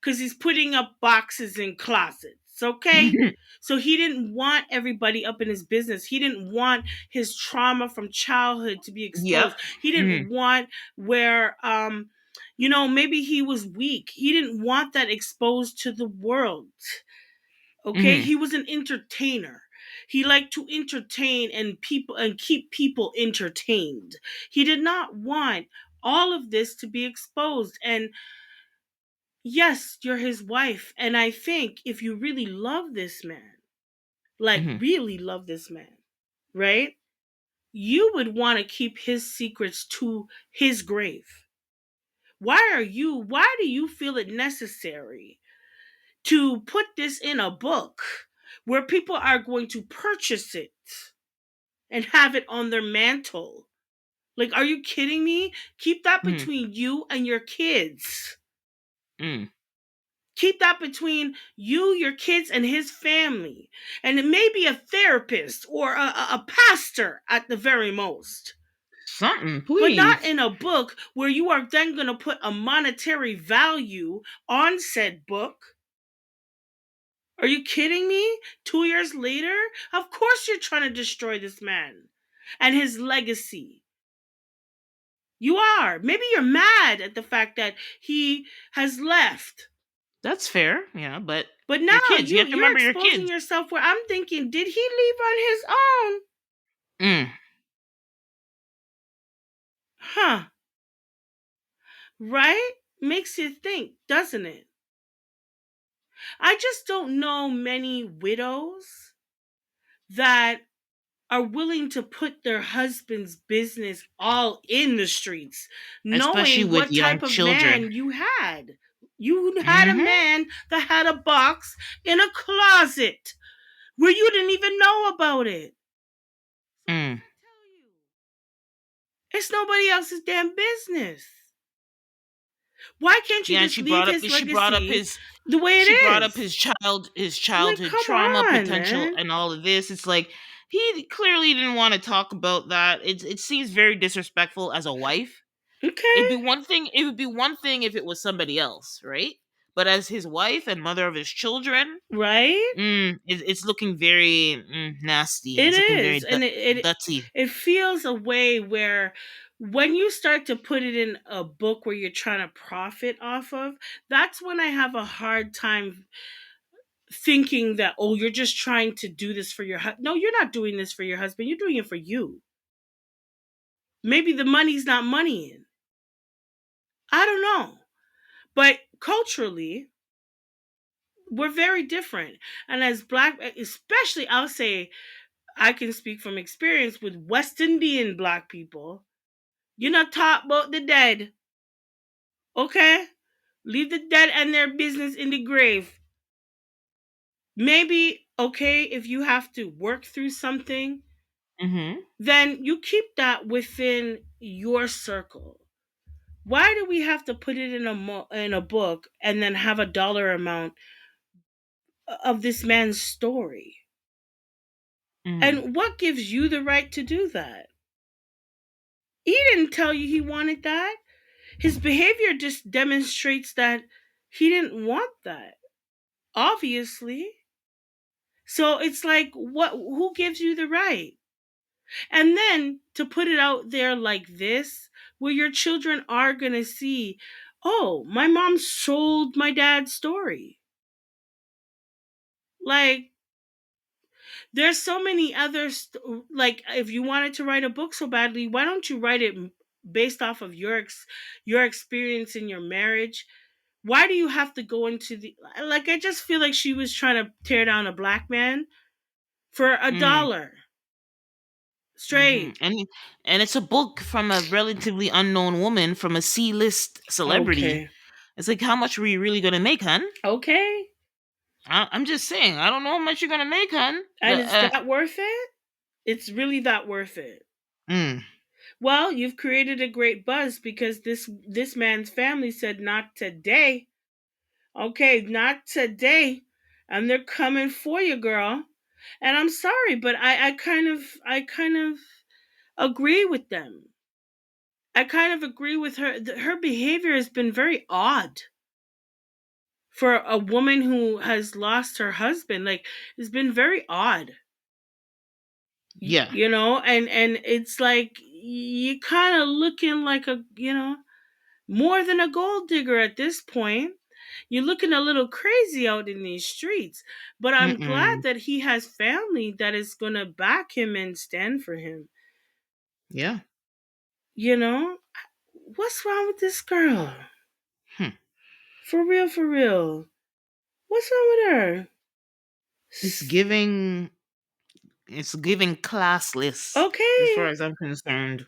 Because he's putting up boxes in closets. Okay? So he didn't want everybody up in his business. He didn't want his trauma from childhood to be yep. exposed. He Mhm, didn't want where maybe he was weak. He didn't want that exposed to the world. Okay? mhm, He was an entertainer. He liked to entertain and keep people entertained. He did not want all of this to be exposed. And yes, you're his wife. And I think if you really love this man, like mhm. really love this man, right? You would want to keep his secrets to his grave. Why do you feel it necessary to put this in a book where people are going to purchase it and have it on their mantle? Like, are you kidding me? Keep that Mhm, between you and your kids. mm. Keep that between you, your kids, and his family. And it may be a therapist or a pastor at the very most, Something, but not please. in a book where you are then going to put a monetary value on said book. Are you kidding me? 2 years later? Of course you're trying to destroy this man and his legacy. You are. Maybe you're mad at the fact that he has left. That's fair, yeah, but But your now kids, you have to you're remember your exposing kids. yourself where I'm thinking, did he leave on his own? Mm, Huh. Right? Makes you think, doesn't it? I just don't know many widows that are willing to put their husband's business all in the streets, especially knowing with what young type of children. man you had. You had a Mhm. man that had a box in a closet where you didn't even know about it. So what does Mm. that tell you? It's nobody else's damn business. Why can't you Yeah, and just leave his legacy the way it she brought up is? his Like, childhood come trauma on, potential man. and all of this. It's like he clearly didn't want to talk about that. It seems very disrespectful as a wife. Okay, It would be one thing if it was somebody else, right? But as his wife and mother of his children, right? it's looking very nasty. It It's looking is, very and dirty. it feels a way where when you start to put it in a book where you're trying to profit off of, that's when I have a hard time thinking that, oh, you're just trying to do this for your no, you're not doing this for your husband. You're doing it for you. Maybe the money's not money in. I don't know, but culturally, we're very different, and as black, especially, I'll say I can speak from experience with West Indian black people. You not talk about the dead, okay? Leave the dead and their business in the grave. Maybe, okay, if you have to work through something, Mm-hmm. then you keep that within your circle. Why do we have to put it in in a book and then have a dollar amount of this man's story? Mm. And what gives you the right to do that? He didn't tell you he wanted that. His behavior just demonstrates that he didn't want that. Obviously. So it's like, what, who gives you the right? And then to put it out there like this, where your children are going to see, oh, my mom sold my dad's story. Like, there's so many others. Like, if you wanted to write a book so badly, why don't you write it based off of your experience in your marriage? Why do you have to go into the, like, I just feel like she was trying to tear down a black man for a Mm. dollar Mm-hmm. straight. And it's a book from a relatively unknown woman from a C-list celebrity. Okay. It's like, how much were you really gonna make, hun? Okay. I'm just saying, I don't know how much you're gonna make, hun. And is that worth it? It's really that worth it. Mm, Well, you've created a great buzz because this man's family said not today. Okay, not today. And they're coming for you, girl. And I'm sorry, but I kind of agree with them. I kind of agree with her. Her behavior has been very odd for a woman who has lost her husband. Like, it's been very odd. yeah. You know, and it's like you kind of looking like a, more than a gold digger at this point. You're looking a little crazy out in these streets, but I'm glad Mm-mm. that he has family that is going to back him and stand for him. Yeah. You know, what's wrong with this girl? Hmm. For real, for real. What's wrong with her? It's giving. It's giving classless, as far Okay. as I'm concerned.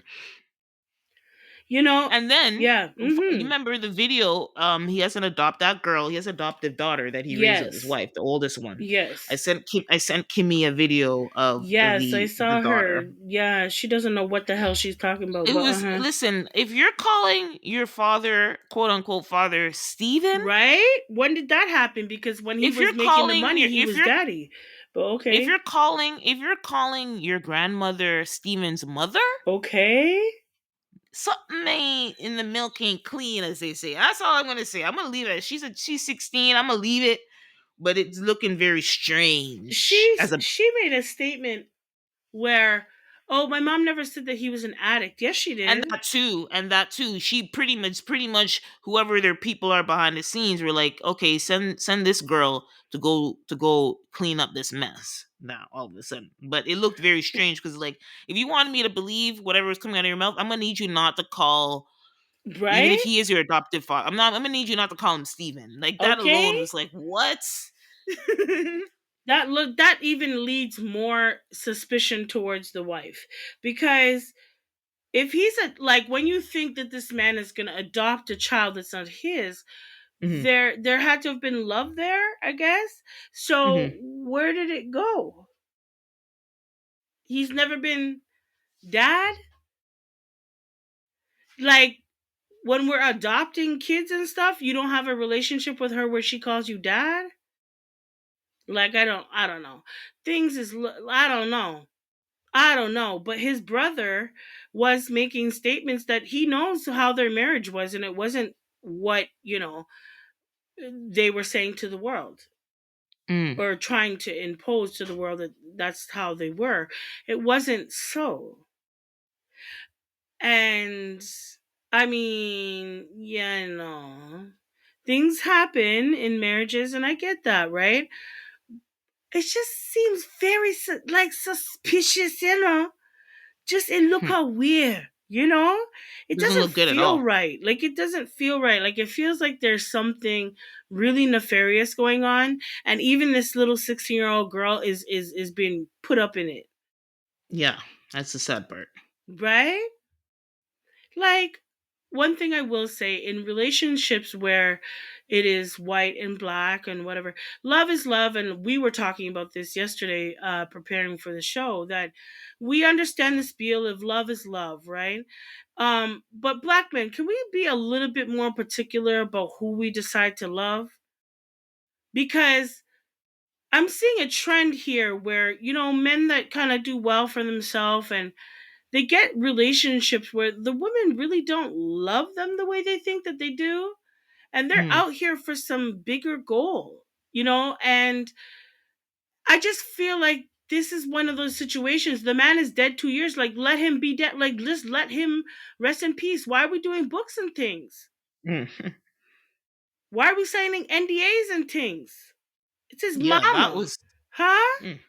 You know, And then, yeah. you Mhm. remember the video? He has an that girl. He has an adoptive daughter that he raised with his Yes. wife, the oldest one. Yes. I sent Kimmy a video of Yes, I the saw daughter. her. Yeah, she doesn't know what the hell she's talking about, It but was, uh-huh. listen, if you're calling your father, quote unquote father, Steven, Right? When did that happen? Because when he if was you're making the calling money, your he was daddy. But okay. if you're calling your grandmother Steven's mother, Okay. something ain't in the milk ain't clean, as they say. That's all I'm gonna say. I'm gonna leave it. She's 16. I'm gonna leave it, but it's looking very strange as a. She made a statement where, Oh, my mom never said that he was an addict. Yes, she And did. that too, she pretty much whoever their people are behind the scenes were like, okay, send this girl to go clean up this mess now all of a sudden. But it looked very strange because, like, if you wanted me to believe whatever is coming out of your mouth, I'm gonna need you not to call, even if Right? he is your adopted father, I'm gonna need you not to call him Steven. Like, that Okay. alone was like, what? That even leads more suspicion towards the wife, because if he's a, like, when you think that this man is going to adopt a child that's not his, Hmm. there had to have been love there, I guess. So Hmm. where did it go? He's never been dad. Like, when we're adopting kids and stuff, you don't have a relationship with her where she calls you dad. Like, I don't know. Things is I don't know. I don't know, but his brother was making statements that he knows how their marriage was, and it wasn't what, they were saying to the world, Mm. or trying to impose to the world that that's how they were. It wasn't so. And I mean, yeah, no. Things happen in marriages, and I get that, right? It just seems very like suspicious, just it look Hmm. how weird, it Doesn't doesn't look good at feel all. right. Like, it doesn't feel right. Like, it feels like there's something really nefarious going on, and even this little 16-year-old girl is being put up in it, Yeah, that's the sad part. right? Like, one thing I will say, in relationships where it is white and black and whatever, love is love. And we were talking about this yesterday, preparing for the show, that we understand the spiel of love is love, right? But black men, can we be a little bit more particular about who we decide to love? Because I'm seeing a trend here where, men that kind of do well for themselves, and they get relationships where the women really don't love them the way they think that they do, and they're Mm. out here for some bigger goal, and I just feel like this is one of those situations. The man is dead 2 years, like, let him be dead, like, just let him rest in peace. Why are we doing books and things? Mm. Why are we signing NDAs and things? It's his Yeah, that mama. was. Huh? Mm.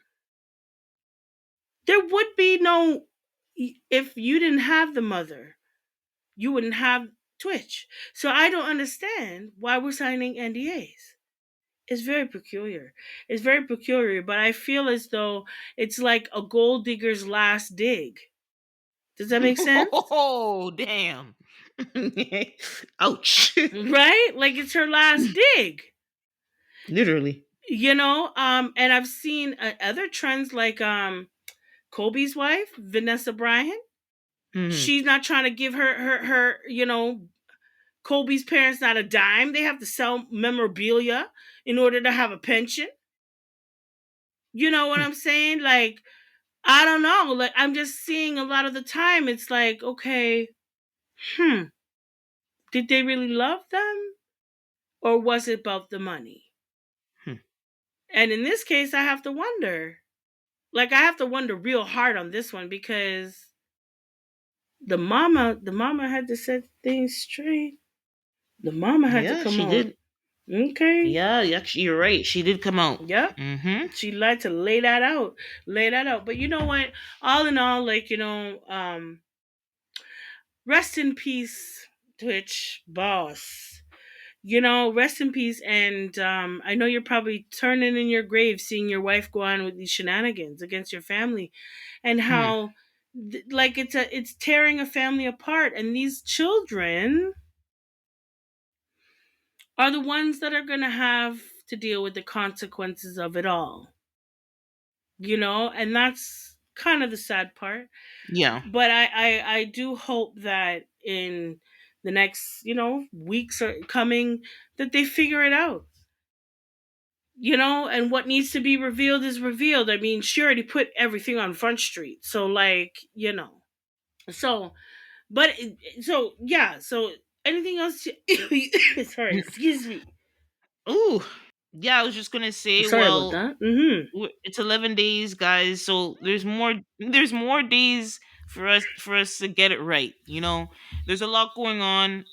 There would be no, if you didn't have the mother, you wouldn't have Twitch. So I don't understand why we're signing NDAs. It's very peculiar. It's very peculiar, but I feel as though it's like a gold digger's last dig. Does that make sense? Oh, damn. Ouch. Right? Like, it's her last dig. Literally. And I've seen other trends, like Kobe's wife, Vanessa Bryant. Mhm. She's not trying to give her Kobe's parents not a dime. They have to sell memorabilia in order to have a pension. You know what Hmm. I'm saying? Like, I don't know. Like, I'm just seeing a lot of the time, it's like, okay, hmm, did they really love them? Or was it about the money? Hmm. And in this case, I have to wonder. Like, I have to wonder real hard on this one, because the mama had to set things straight. The mama had to Yeah, come she out. did. Okay. Yeah, actually, you're right. She did come out. Yep. Mm-hmm. She liked to lay that out. Lay that out. But you know what? All in all, like, rest in peace, Twitch boss. Rest in peace. And I know you're probably turning in your grave seeing your wife go on with these shenanigans against your family, and Hmm. how, like, it's tearing a family apart, and these children are the ones that are going to have to deal with the consequences of it all. And that's kind of the sad part. Yeah. But I do hope that in the next, weeks are coming, that they figure it out. And what needs to be revealed is revealed. I mean, she already put everything on Front Street, so, like, so, but so, yeah, so anything else? Sorry, excuse me. Ooh. yeah, I was just gonna say, Sorry about well, that. Mm-hmm. it's 11 days, guys, so there's more days for us to get it right, you know. There's a lot going on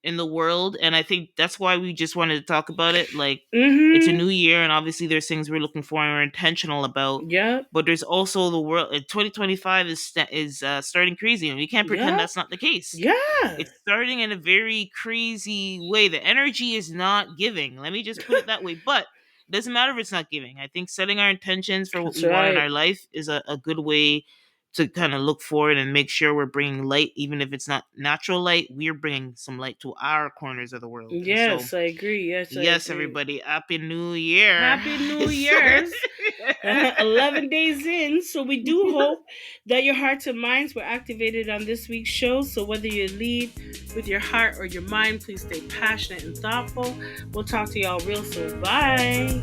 in the world, and I think that's why we just wanted to talk about it. Like, it's a Mm-hmm. new year, and obviously there's things we're looking for and we're intentional about, Yep. but there's also the world. 2025 is starting crazy, and we can't pretend Yep. that's not the case. Yeah. It's starting in a very crazy way. The energy is not giving. Let me just put it that way. But it doesn't matter if it's not giving. I think setting our intentions for what That's we want in right. our life is a good way to kind of look forward and make sure we're bringing light, even if it's not natural light. We're bringing some light to our corners of the world. And so, Yes, I agree. Yes, I yes, agree. everybody, happy New Year! Happy New Year's. 11 days in. So we do hope that your hearts and minds were activated on this week's show. So whether you lead with your heart or your mind, please stay passionate and thoughtful. We'll talk to y'all real soon. Bye.